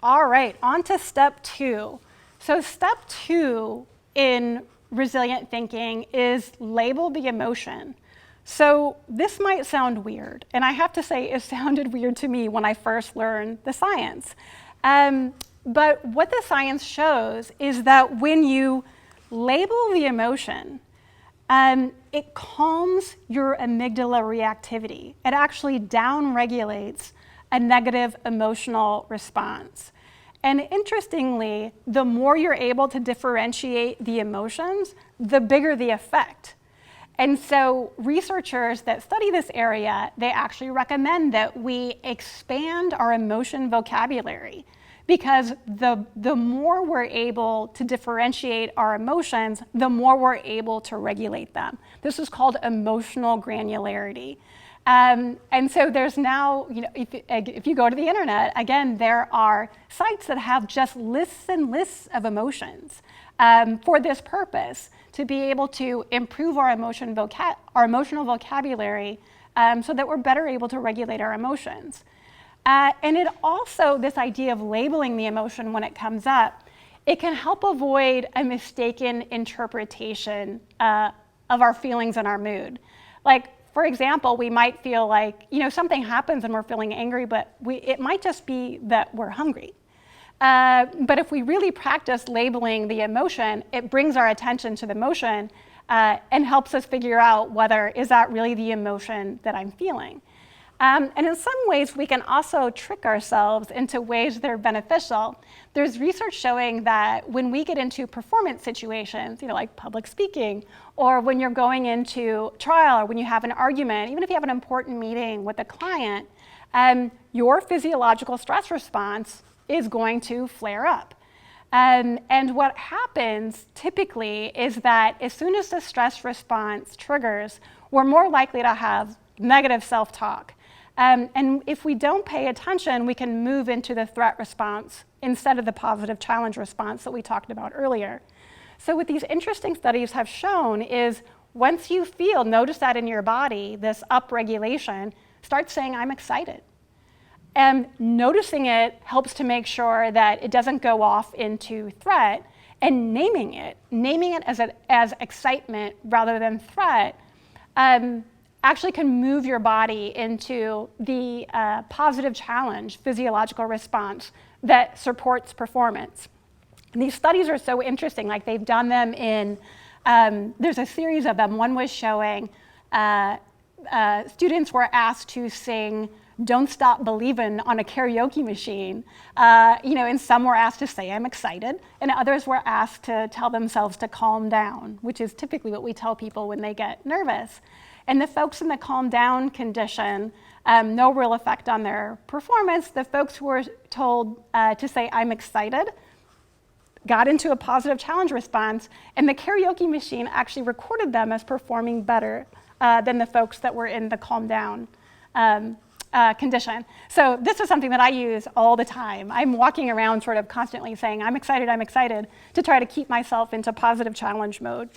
All right, on to step 2. So step 2 in resilient thinking is label the emotion. So this might sound weird, and I have to say it sounded weird to me when I first learned the science. But what the science shows is that when you label the emotion, it calms your amygdala reactivity. It actually downregulates a negative emotional response. And interestingly, the more you're able to differentiate the emotions, the bigger the effect. And so researchers that study this area, they actually recommend that we expand our emotion vocabulary, because the more we're able to differentiate our emotions, the more we're able to regulate them. This is called emotional granularity. And so there's now, if you go to the internet, again, there are sites that have just lists and lists of emotions for this purpose, to be able to improve our emotional vocabulary so that we're better able to regulate our emotions. And it also, this idea of labeling the emotion when it comes up, it can help avoid a mistaken interpretation of our feelings and our mood. Like, for example, we might feel like, something happens and we're feeling angry, but it might just be that we're hungry. But if we really practice labeling the emotion, it brings our attention to the emotion and helps us figure out whether is that really the emotion that I'm feeling. And in some ways, we can also trick ourselves into ways that are beneficial. There's research showing that when we get into performance situations, like public speaking, or when you're going into trial, or when you have an argument, even if you have an important meeting with a client, your physiological stress response is going to flare up. And what happens typically is that as soon as the stress response triggers, we're more likely to have negative self-talk. And if we don't pay attention, we can move into the threat response instead of the positive challenge response that we talked about earlier. So what these interesting studies have shown is once you notice that in your body, this upregulation, start saying, I'm excited. And noticing it helps to make sure that it doesn't go off into threat, and naming it as excitement rather than threat, actually can move your body into the positive challenge physiological response that supports performance. And these studies are so interesting. Like, they've done them in, there's a series of them. One was showing students were asked to sing Don't Stop Believin' on a karaoke machine, and some were asked to say, I'm excited, and others were asked to tell themselves to calm down, which is typically what we tell people when they get nervous. And the folks in the calm down condition, no real effect on their performance. The folks who were told to say, I'm excited, got into a positive challenge response, and the karaoke machine actually recorded them as performing better than the folks that were in the calm down condition. So this is something that I use all the time. I'm walking around sort of constantly saying, I'm excited, to try to keep myself into positive challenge mode.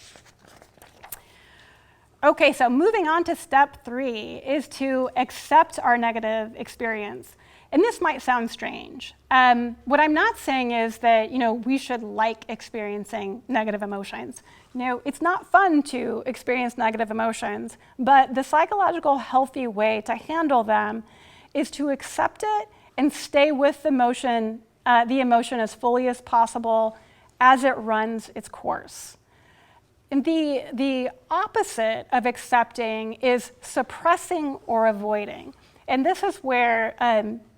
Okay, so moving on to step 3 is to accept our negative experience. And this might sound strange. What I'm not saying is that, we should like experiencing negative emotions. It's not fun to experience negative emotions, but the psychological healthy way to handle them is to accept it and stay with the emotion as fully as possible as it runs its course. And the opposite of accepting is suppressing or avoiding. And this is where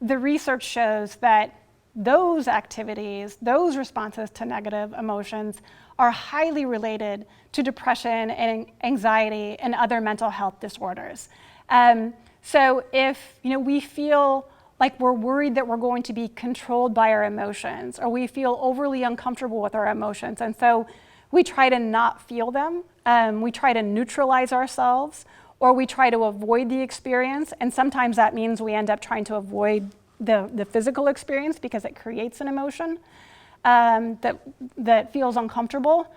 the research shows that those activities, those responses to negative emotions are highly related to depression and anxiety and other mental health disorders. So if we feel like we're worried that we're going to be controlled by our emotions, or we feel overly uncomfortable with our emotions, and so we try to not feel them, we try to neutralize ourselves, or we try to avoid the experience, and sometimes that means we end up trying to avoid the physical experience because it creates an emotion that feels uncomfortable.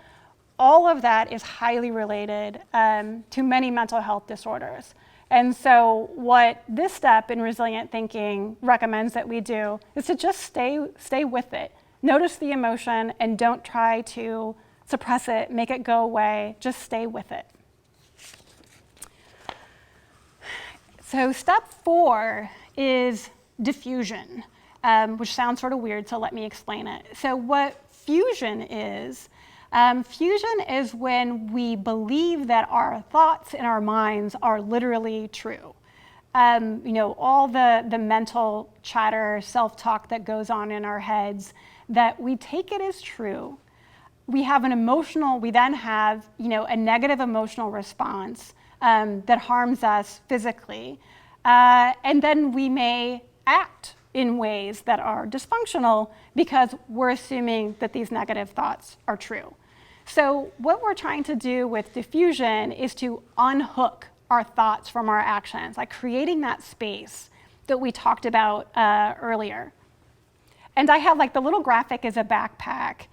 All of that is highly related to many mental health disorders. And so what this step in resilient thinking recommends that we do is to just stay with it. Notice the emotion and don't try to suppress it, make it go away, just stay with it. So step 4 is diffusion, which sounds sort of weird, so let me explain it. So what fusion is when we believe that our thoughts in our minds are literally true. All the mental chatter, self-talk that goes on in our heads, that we take it as true. We then have a negative emotional response that harms us physically. And then we may act in ways that are dysfunctional because we're assuming that these negative thoughts are true. So what we're trying to do with diffusion is to unhook our thoughts from our actions, like creating that space that we talked about earlier. And I have the little graphic as a backpack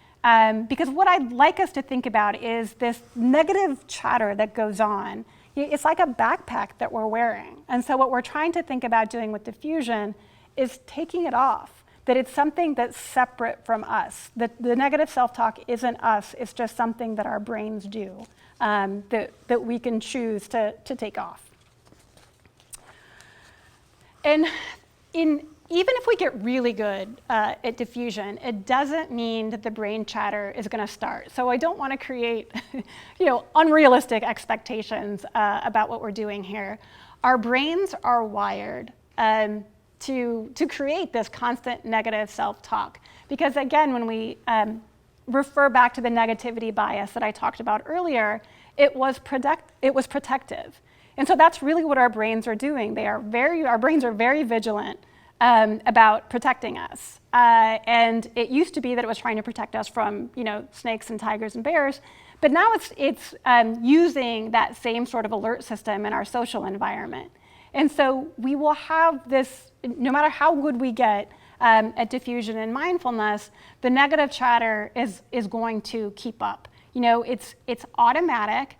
because what I'd like us to think about is this negative chatter that goes on. It's like a backpack that we're wearing. And so what we're trying to think about doing with diffusion is taking it off, that it's something that's separate from us, that the negative self-talk isn't us, it's just something that our brains do, that we can choose to take off. And even if we get really good at diffusion, it doesn't mean that the brain chatter is going to start. So I don't want to create unrealistic expectations about what we're doing here. Our brains are wired to create this constant negative self-talk. Because again, when we refer back to the negativity bias that I talked about earlier, it was protective. And so that's really what our brains are doing. Our brains are very vigilant about protecting us. And it used to be that it was trying to protect us from snakes and tigers and bears, but now it's using that same sort of alert system in our social environment. And so we will have this, no matter how good we get at diffusion and mindfulness, the negative chatter is going to keep up. It's automatic.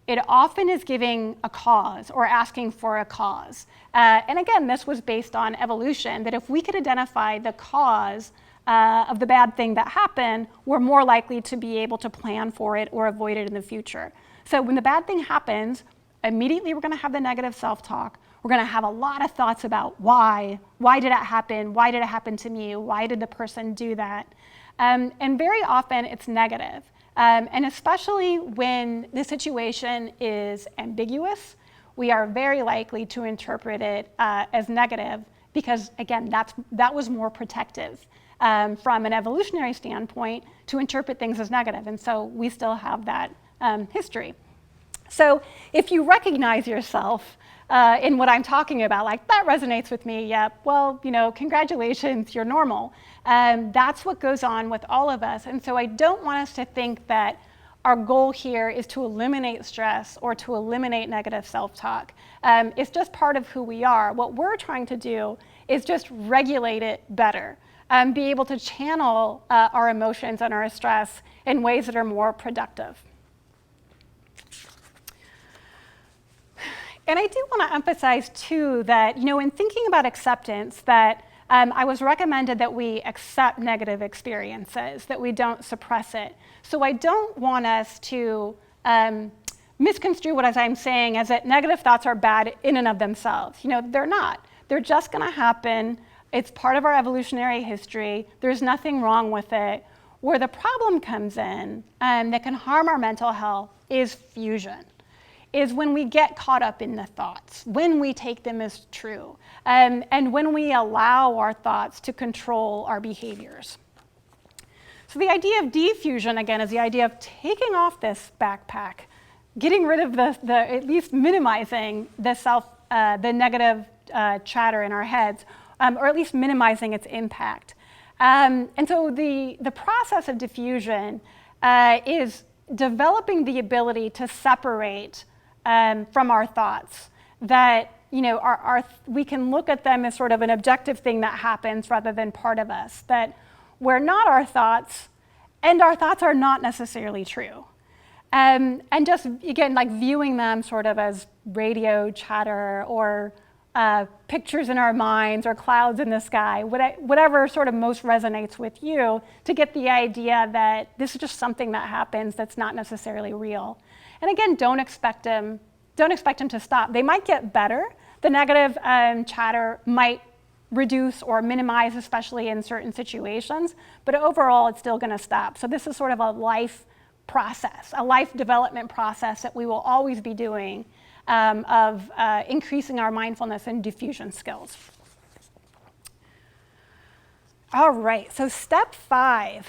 It often is giving a cause or asking for a cause. And again, this was based on evolution, that if we could identify the cause of the bad thing that happened, we're more likely to be able to plan for it or avoid it in the future. So when the bad thing happens, immediately we're going to have the negative self-talk. We're going to have a lot of thoughts about why. Why did it happen? Why did it happen to me? Why did the person do that? And very often it's negative. And especially when the situation is ambiguous, we are very likely to interpret it as negative because, again, that was more protective from an evolutionary standpoint to interpret things as negative. And so we still have that history. So if you recognize yourself in what I'm talking about, that resonates with me, yeah, well, congratulations, you're normal. That's what goes on with all of us. And so I don't want us to think that our goal here is to eliminate stress or to eliminate negative self-talk. It's just part of who we are. What we're trying to do is just regulate it better, be able to channel our emotions and our stress in ways that are more productive. And I do want to emphasize, too, that, in thinking about acceptance, that I was recommended that we accept negative experiences, that we don't suppress it. So I don't want us to misconstrue what I'm saying as that negative thoughts are bad in and of themselves. They're not. They're just going to happen. It's part of our evolutionary history. There's nothing wrong with it. Where the problem comes in that can harm our mental health is fusion. Is when we get caught up in the thoughts, when we take them as true, and when we allow our thoughts to control our behaviors. So the idea of diffusion, again, is the idea of taking off this backpack, getting rid of at least minimizing the the negative chatter in our heads, or at least minimizing its impact. And so the process of diffusion is developing the ability to separate from our thoughts, that we can look at them as sort of an objective thing that happens rather than part of us, that we're not our thoughts, and our thoughts are not necessarily true. And just, again, like viewing them sort of as radio chatter or pictures in our minds or clouds in the sky, whatever sort of most resonates with you, to get the idea that this is just something that happens that's not necessarily real. And again, don't expect them to stop. They might get better. The negative chatter might reduce or minimize, especially in certain situations, but overall it's still going to stop. So this is sort of a life process, a life development process that we will always be doing, of increasing our mindfulness and diffusion skills. All right, so step 5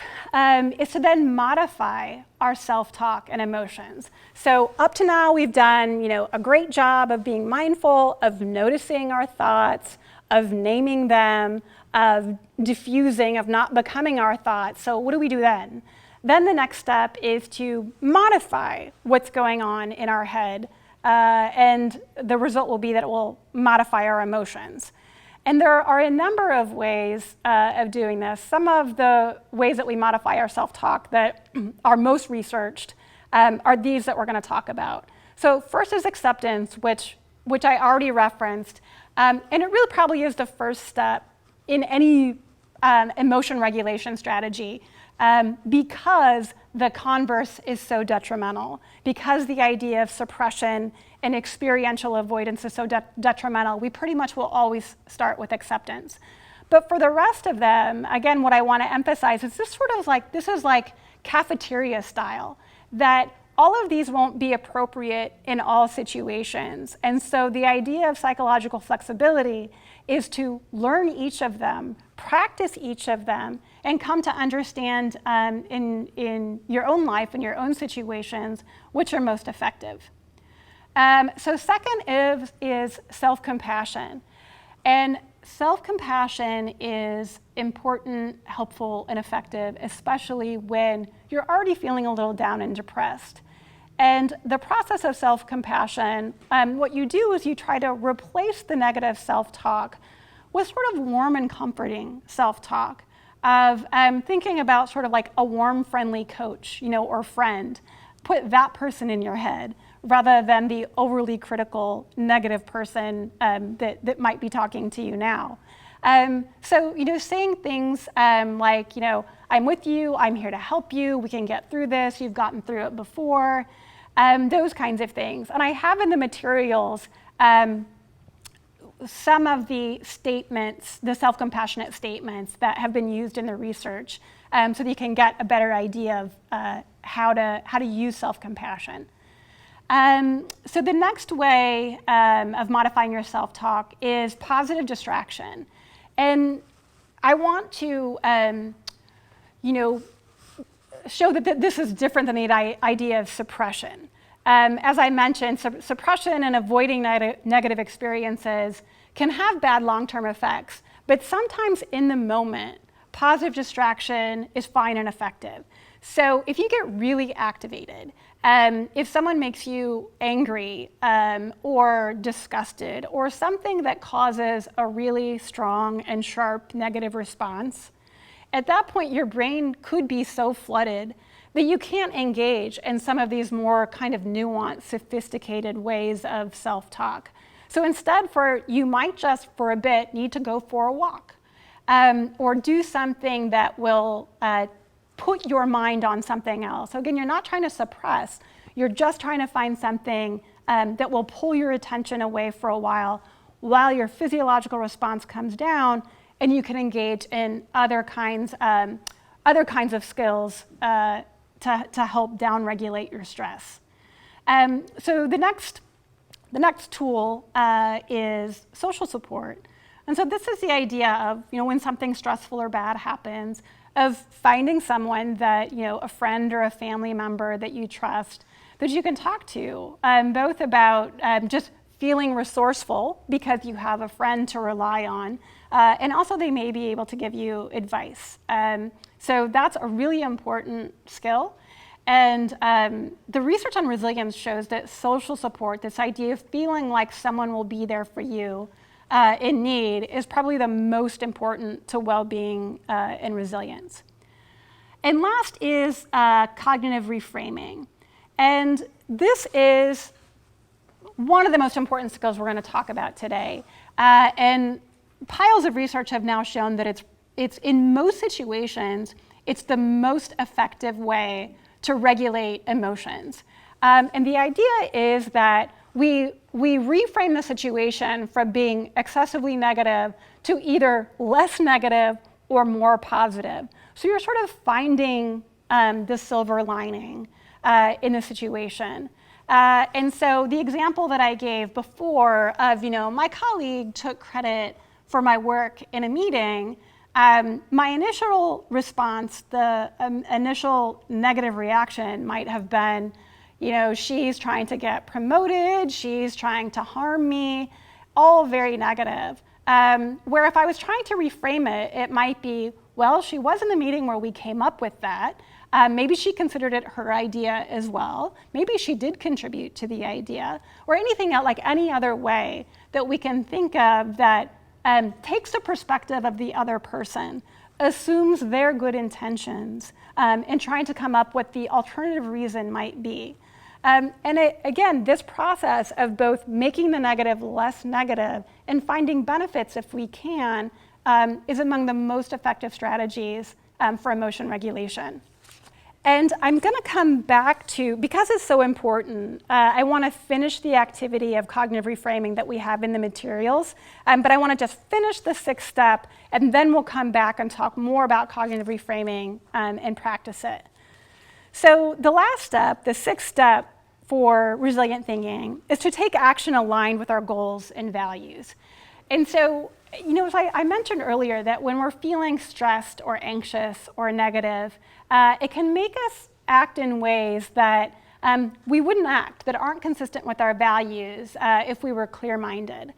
is to then modify our self-talk and emotions. So up to now, we've done a great job of being mindful, of noticing our thoughts, of naming them, of diffusing, of not becoming our thoughts. So what do we do then? Then the next step is to modify what's going on in our head, and the result will be that it will modify our emotions. And there are a number of ways of doing this. Some of the ways that we modify our self-talk that are most researched are these that we're going to talk about. So first is acceptance, which I already referenced, and it really probably is the first step in any emotion regulation strategy, because the converse is so detrimental, because the idea of suppression and experiential avoidance is so detrimental. We pretty much will always start with acceptance. But for the rest of them, again, what I want to emphasize is this is like cafeteria style, that all of these won't be appropriate in all situations. And so the idea of psychological flexibility is to learn each of them, practice each of them, and come to understand in your own life, in your own situations, which are most effective. So second is self-compassion. And self-compassion is important, helpful, and effective, especially when you're already feeling a little down and depressed. And the process of self-compassion, what you do is you try to replace the negative self-talk with sort of warm and comforting self-talk of thinking about sort of like a warm, friendly coach, or friend. Put that person in your head rather than the overly critical, negative person that might be talking to you now. So, saying things like, I'm with you, I'm here to help you, we can get through this, you've gotten through it before, those kinds of things. And I have in the materials some of the statements, the self-compassionate statements that have been used in the research, so that you can get a better idea of how to use self-compassion. So the next way of modifying your self-talk is positive distraction. And I want to, show that this is different than the idea of suppression. As I mentioned, suppression and avoiding negative experiences can have bad long-term effects, but sometimes in the moment, positive distraction is fine and effective. So if you get really activated, if someone makes you angry or disgusted or something that causes a really strong and sharp negative response, at that point your brain could be so flooded that you can't engage in some of these more kind of nuanced, sophisticated ways of self-talk. So instead, you might just for a bit need to go for a walk or do something that will put your mind on something else. So again, you're not trying to suppress, you're just trying to find something that will pull your attention away for a while your physiological response comes down and you can engage in other kinds of skills to help downregulate your stress. So the next tool is social support. And so this is the idea of, when something stressful or bad happens, of finding someone that, a friend or a family member that you trust, that you can talk to, both about just feeling resourceful because you have a friend to rely on, and also they may be able to give you advice. So that's a really important skill. And the research on resilience shows that social support, this idea of feeling like someone will be there for you in need, is probably the most important to well-being and resilience. And last is cognitive reframing. And this is one of the most important skills we're going to talk about today. And piles of research have now shown that it's in most situations, it's the most effective way to regulate emotions. And the idea is that we reframe the situation from being excessively negative to either less negative or more positive. So you're sort of finding the silver lining in the situation. And so the example that I gave before of, my colleague took credit for my work in a meeting, my initial response, the initial negative reaction might have been, she's trying to get promoted, she's trying to harm me, all very negative. Where if I was trying to reframe it, it might be, well, she was in the meeting where we came up with that. Maybe she considered it her idea as well. Maybe she did contribute to the idea, or anything else, like any other way that we can think of that takes the perspective of the other person, assumes their good intentions, and trying to come up with the alternative reason might be. Again, this process of both making the negative less negative and finding benefits if we can is among the most effective strategies for emotion regulation. And I'm going to come back to, because it's so important, I want to finish the activity of cognitive reframing that we have in the materials, but I want to just finish the sixth step, and then we'll come back and talk more about cognitive reframing and practice it. So the last step, the sixth step for resilient thinking, is to take action aligned with our goals and values. And so, as I mentioned earlier, that when we're feeling stressed or anxious or negative, it can make us act in ways that we wouldn't act, that aren't consistent with our values if we were clear-minded.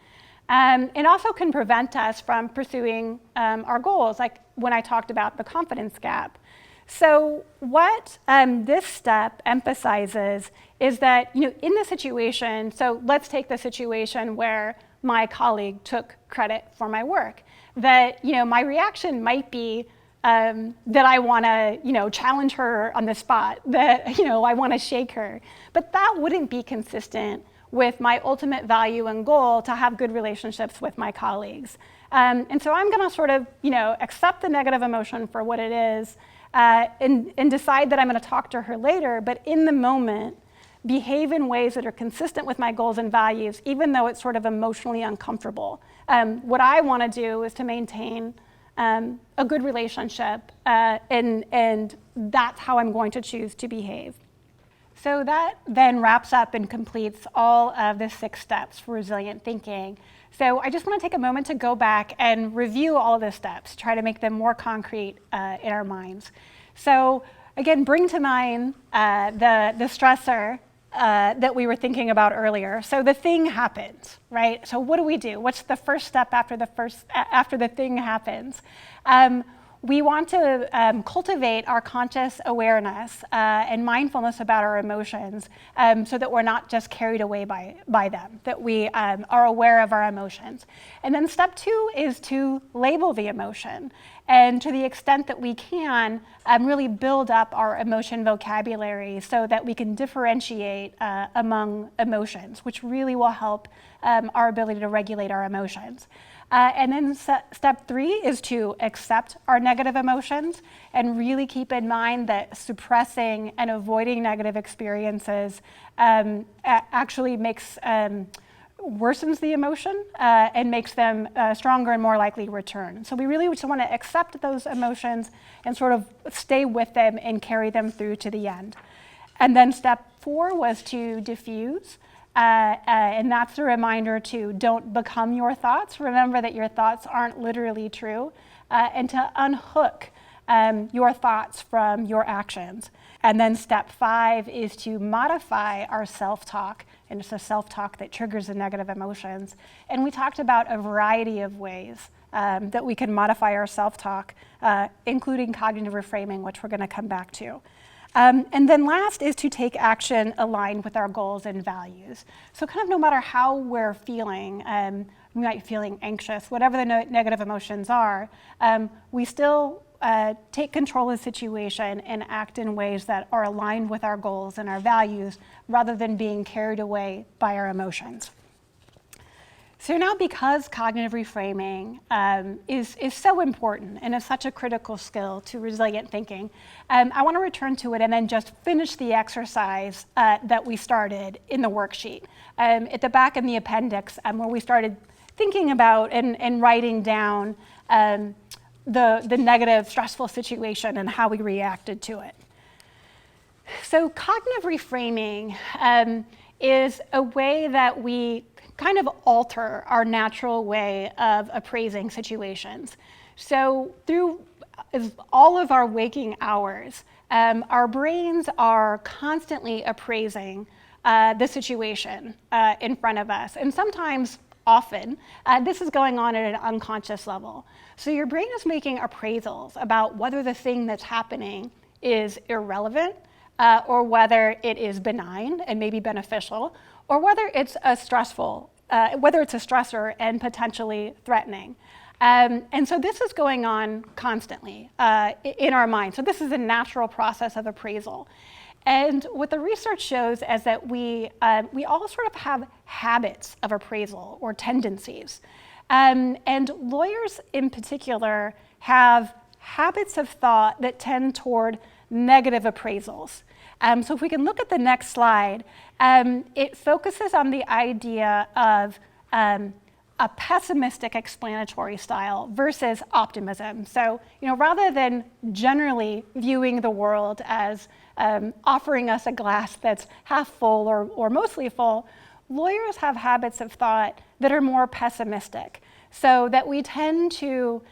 It also can prevent us from pursuing our goals, like when I talked about the confidence gap. So what this step emphasizes is that, in the situation, so let's take the situation where my colleague took credit for my work, that, my reaction might be that I want to, challenge her on the spot, that, I want to shake her. But that wouldn't be consistent with my ultimate value and goal to have good relationships with my colleagues. And so I'm going to sort of, accept the negative emotion for what it is and decide that I'm going to talk to her later, but in the moment, behave in ways that are consistent with my goals and values, even though it's sort of emotionally uncomfortable. What I want to do is to maintain a good relationship, and that's how I'm going to choose to behave. So that then wraps up and completes all of the 6 steps for resilient thinking. So I just want to take a moment to go back and review all of the steps, try to make them more concrete in our minds. So again, bring to mind the stressor that we were thinking about earlier. So the thing happens, right? So what do? What's the first step after the thing happens? We want to cultivate our conscious awareness and mindfulness about our emotions so that we're not just carried away by them, that we are aware of our emotions. And then step 2 is to label the emotion. And to the extent that we can, really build up our emotion vocabulary so that we can differentiate among emotions, which really will help our ability to regulate our emotions. And then step 3 is to accept our negative emotions and really keep in mind that suppressing and avoiding negative experiences actually worsens the emotion and makes them stronger and more likely to return. So we really just want to accept those emotions and sort of stay with them and carry them through to the end. And then step 4 was to diffuse. And that's a reminder to don't become your thoughts. Remember that your thoughts aren't literally true, and to unhook your thoughts from your actions. And then step 5 is to modify our self-talk and it's the self-talk that triggers the negative emotions. And we talked about a variety of ways that we can modify our self-talk, including cognitive reframing, which we're going to come back to. And then last is to take action aligned with our goals and values. So kind of no matter how we're feeling, we might be feeling anxious, whatever the negative emotions are, we still take control of the situation and act in ways that are aligned with our goals and our values rather than being carried away by our emotions. So now, because cognitive reframing is so important and is such a critical skill to resilient thinking, I want to return to it and then just finish the exercise that we started in the worksheet. At the back in the appendix, where we started thinking about and writing down the negative, stressful situation and how we reacted to it. So cognitive reframing is a way that we kind of alter our natural way of appraising situations. So through all of our waking hours, our brains are constantly appraising the situation in front of us. And sometimes, often, this is going on at an unconscious level. So your brain is making appraisals about whether the thing that's happening is irrelevant, or whether it is benign and maybe beneficial, or whether it's a stressful, whether it's a stressor and potentially threatening. And so this is going on constantly in our mind. So this is a natural process of appraisal. And what the research shows is that we all sort of have habits of appraisal or tendencies. And lawyers in particular have habits of thought that tend toward negative appraisals. So if we can look at the next slide, it focuses on the idea of a pessimistic explanatory style versus optimism. So, rather than generally viewing the world as offering us a glass that's half full or mostly full, lawyers have habits of thought that are more pessimistic. So that we tend to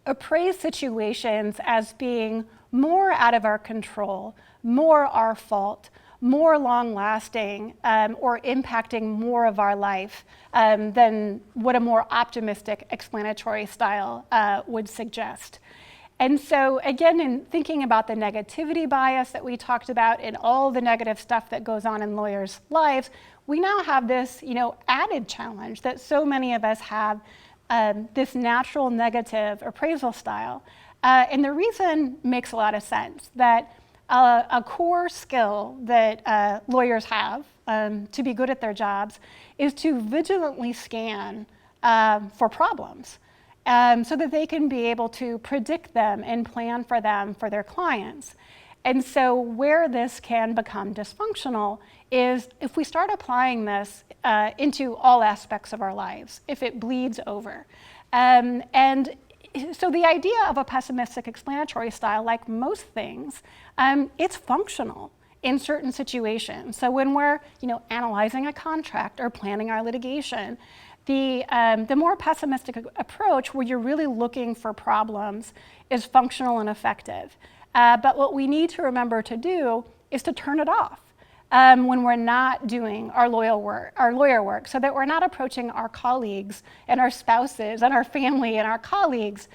appraise situations as being more out of our control, more our fault, more long-lasting, or impacting more of our life than what a more optimistic explanatory style would suggest. And so again, in thinking about the negativity bias that we talked about and all the negative stuff that goes on in lawyers' lives, we now have this, added challenge that so many of us have this natural negative appraisal style. And the reason makes a lot of sense, that a core skill that lawyers have to be good at their jobs is to vigilantly scan for problems so that they can be able to predict them and plan for them for their clients. And so where this can become dysfunctional is if we start applying this into all aspects of our lives, if it bleeds over. And so the idea of a pessimistic explanatory style, like most things, it's functional in certain situations. So when we're, analyzing a contract or planning our litigation, the more pessimistic approach, where you're really looking for problems, is functional and effective. But what we need to remember to do is to turn it off when we're not doing our lawyer work, so that we're not approaching our colleagues and our spouses and our family and our colleagues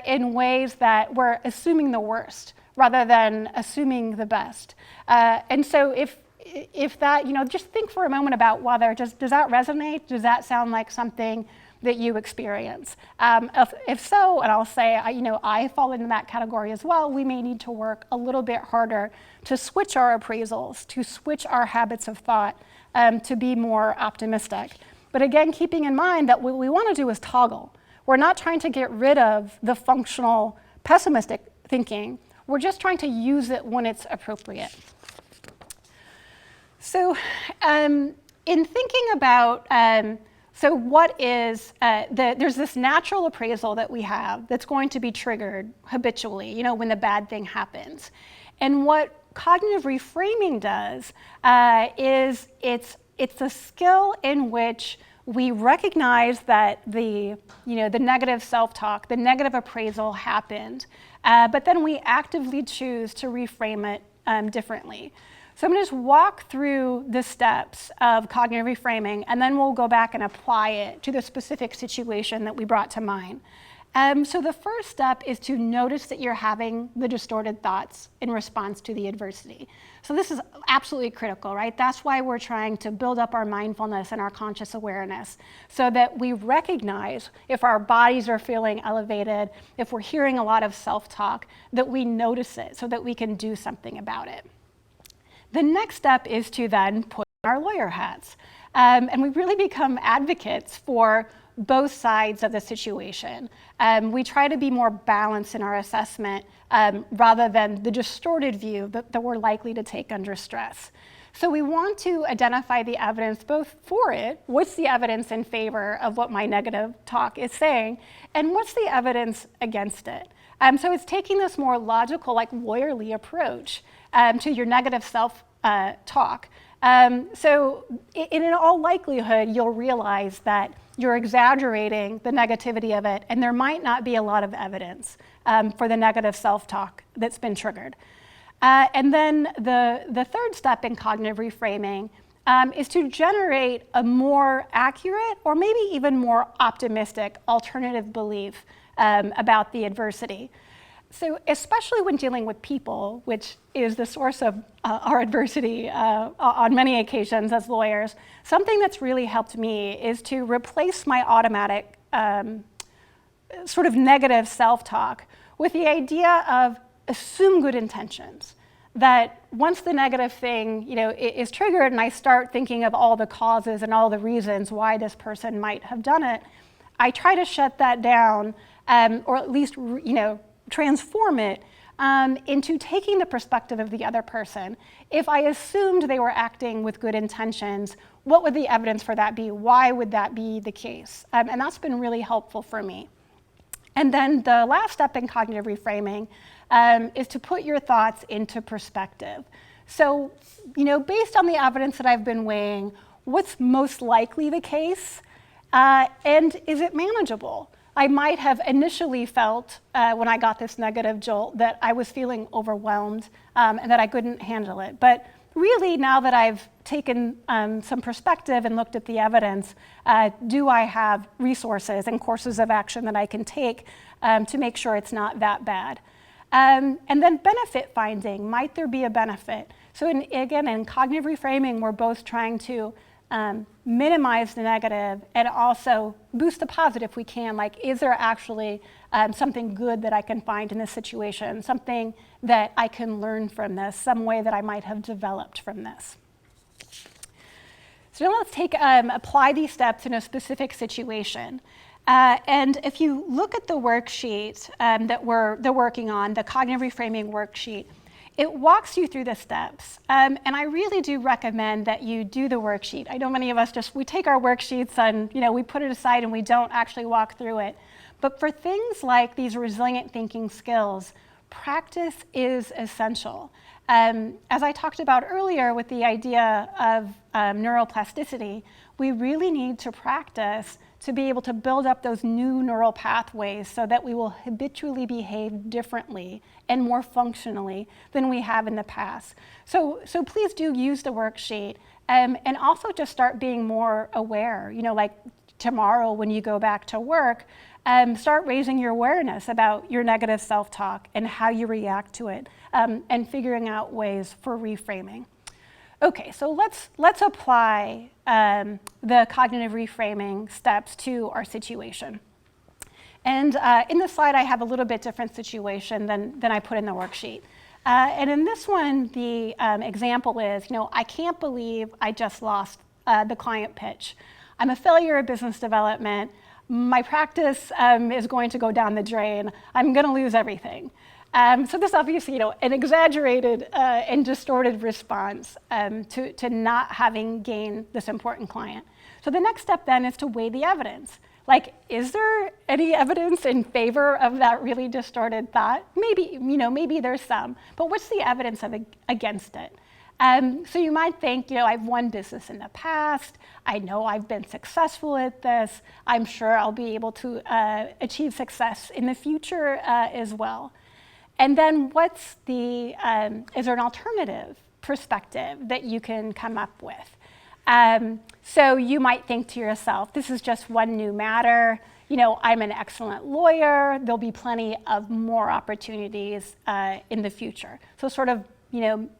in ways that we're assuming the worst rather than assuming the best. And so if that, just think for a moment about whether, does that resonate? Does that sound like something that you experience? If so, and I'll say, I fall into that category as well, we may need to work a little bit harder to switch our appraisals, to switch our habits of thought, to be more optimistic. But again, keeping in mind that what we want to do is toggle. We're not trying to get rid of the functional pessimistic thinking. We're just trying to use it when it's appropriate. So in thinking about, so what is, there's this natural appraisal that we have that's going to be triggered habitually, when the bad thing happens. And what cognitive reframing does is it's a skill in which we recognize that the negative self-talk, the negative appraisal happened, but then we actively choose to reframe it differently. So I'm going to just walk through the steps of cognitive reframing, and then we'll go back and apply it to the specific situation that we brought to mind. So the first step is to notice that you're having the distorted thoughts in response to the adversity. So this is absolutely critical, right? That's why we're trying to build up our mindfulness and our conscious awareness, so that we recognize if our bodies are feeling elevated, if we're hearing a lot of self-talk, that we notice it so that we can do something about it. The next step is to then put on our lawyer hats. And we really become advocates for both sides of the situation. We try to be more balanced in our assessment rather than the distorted view that we're likely to take under stress. So we want to identify the evidence both for it, what's the evidence in favor of what my negative talk is saying, and what's the evidence against it. So it's taking this more logical, like lawyerly approach to your negative self-talk. So in all likelihood, you'll realize that you're exaggerating the negativity of it, and there might not be a lot of evidence for the negative self-talk that's been triggered. And then the third step in cognitive reframing is to generate a more accurate or maybe even more optimistic alternative belief about the adversity. So especially when dealing with people, which is the source of our adversity on many occasions as lawyers, something that's really helped me is to replace my automatic sort of negative self-talk with the idea of assume good intentions. That once the negative thing, is triggered and I start thinking of all the causes and all the reasons why this person might have done it, I try to shut that down or at least, transform it into taking the perspective of the other person. If I assumed they were acting with good intentions, what would the evidence for that be? Why would that be the case? And that's been really helpful for me. And then the last step in cognitive reframing is to put your thoughts into perspective. So, based on the evidence that I've been weighing, what's most likely the case? And is it manageable? I might have initially felt when I got this negative jolt that I was feeling overwhelmed and that I couldn't handle it. But really, now that I've taken some perspective and looked at the evidence, do I have resources and courses of action that I can take to make sure it's not that bad? And then benefit finding, might there be a benefit? So again, in cognitive reframing, we're both trying to minimize the negative and also boost the positive if we can. Like, is there actually something good that I can find in this situation, something that I can learn from this, some way that I might have developed from this? So now let's apply these steps in a specific situation. And if you look at the worksheet that we're working on, the cognitive reframing worksheet, it walks you through the steps. And I really do recommend that you do the worksheet. I know many of us we take our worksheets and we put it aside and we don't actually walk through it. But for things like these resilient thinking skills, practice is essential. As I talked about earlier with the idea of neuroplasticity, we really need to practice to be able to build up those new neural pathways so that we will habitually behave differently and more functionally than we have in the past. So please do use the worksheet and also just start being more aware. Like tomorrow when you go back to work, start raising your awareness about your negative self-talk and how you react to it and figuring out ways for reframing. Okay, so let's apply the cognitive reframing steps to our situation. And in this slide, I have a little bit different situation than I put in the worksheet. And in this one, the example is, I can't believe I just lost the client pitch. I'm a failure at business development. My practice is going to go down the drain. I'm going to lose everything. So this obviously, an exaggerated and distorted response to not having gained this important client. So the next step then is to weigh the evidence. Like, is there any evidence in favor of that really distorted thought? Maybe, maybe there's some, but what's the evidence against it? So you might think, I've won business in the past. I know I've been successful at this. I'm sure I'll be able to achieve success in the future as well. And then is there an alternative perspective that you can come up with. So you might think to yourself, this is just one new matter. I'm an excellent lawyer. There'll be plenty of more opportunities in the future. So sort of,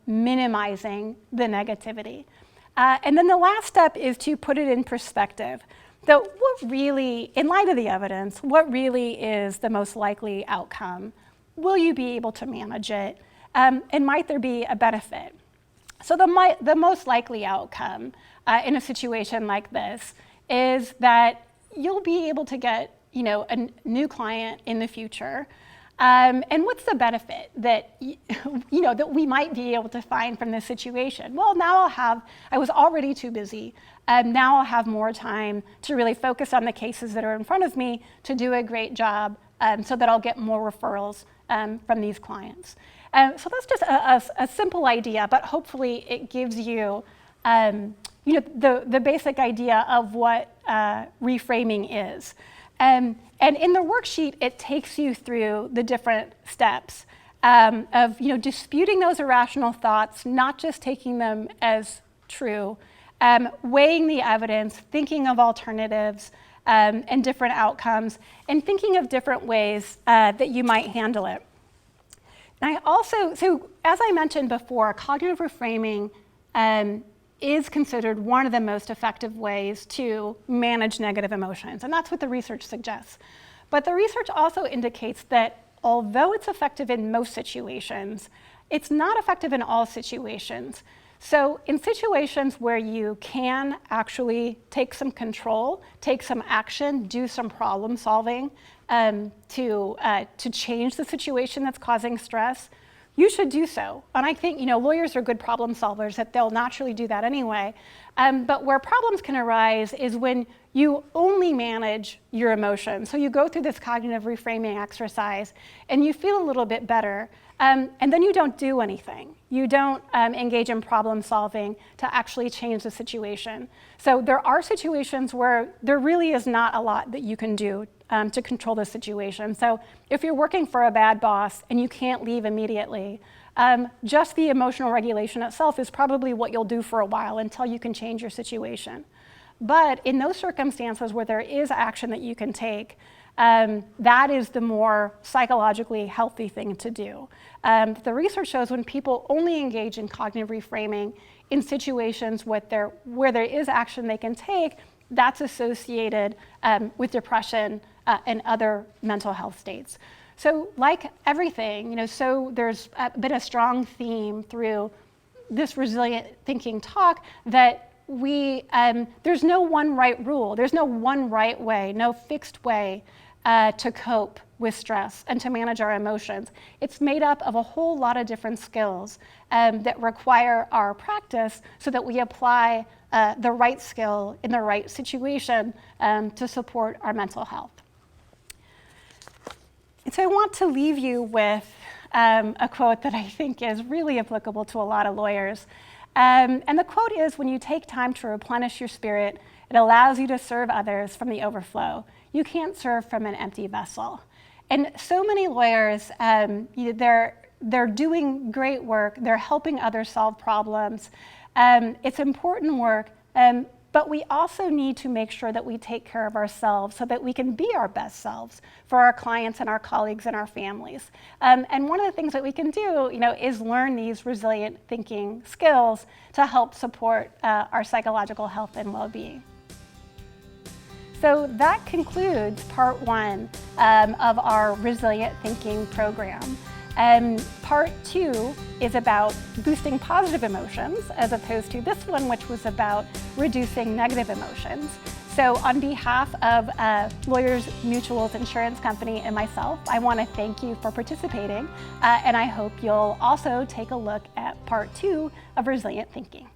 minimizing the negativity. And then the last step is to put it in perspective. So what really, in light of the evidence, what really is the most likely outcome? Will you be able to manage it? And might there be a benefit? So the most likely outcome in a situation like this is that you'll be able to get, a new client in the future. And what's the benefit that, that we might be able to find from this situation? Well, now I was already too busy. Now I'll have more time to really focus on the cases that are in front of me to do a great job so that I'll get more referrals from these clients. So that's just a simple idea, but hopefully it gives you, the basic idea of what reframing is. And in the worksheet, it takes you through the different steps of disputing those irrational thoughts, not just taking them as true, weighing the evidence, thinking of alternatives and different outcomes, and thinking of different ways that you might handle it. And so as I mentioned before, cognitive reframing is considered one of the most effective ways to manage negative emotions, and that's what the research suggests. But the research also indicates that although it's effective in most situations, it's not effective in all situations. So in situations where you can actually take some control, take some action, do some problem solving to change the situation that's causing stress, you should do so. And I think, lawyers are good problem solvers, that they'll naturally do that anyway. But where problems can arise is when you only manage your emotions. So you go through this cognitive reframing exercise and you feel a little bit better, and then you don't do anything. You don't engage in problem solving to actually change the situation. So there are situations where there really is not a lot that you can do to control the situation. So if you're working for a bad boss and you can't leave immediately, just the emotional regulation itself is probably what you'll do for a while until you can change your situation. But in those circumstances where there is action that you can take, that is the more psychologically healthy thing to do. The research shows when people only engage in cognitive reframing in situations where there is action they can take, that's associated with depression and other mental health states. So like everything, so there's been a strong theme through this resilient thinking talk that there's no one right rule, there's no one right way, no fixed way to cope with stress and to manage our emotions. It's made up of a whole lot of different skills that require our practice so that we apply the right skill in the right situation to support our mental health. And so I want to leave you with a quote that I think is really applicable to a lot of lawyers. And the quote is, "When you take time to replenish your spirit, it allows you to serve others from the overflow. You can't serve from an empty vessel." And so many lawyers, they're doing great work. They're helping others solve problems. It's important work, but we also need to make sure that we take care of ourselves so that we can be our best selves for our clients and our colleagues and our families. And one of the things that we can do, is learn these resilient thinking skills to help support our psychological health and well-being. So that concludes part one of our resilient thinking program. Part two is about boosting positive emotions, as opposed to this one, which was about reducing negative emotions. So on behalf of Lawyers Mutual's insurance company and myself, I want to thank you for participating, and I hope you'll also take a look at part two of resilient thinking.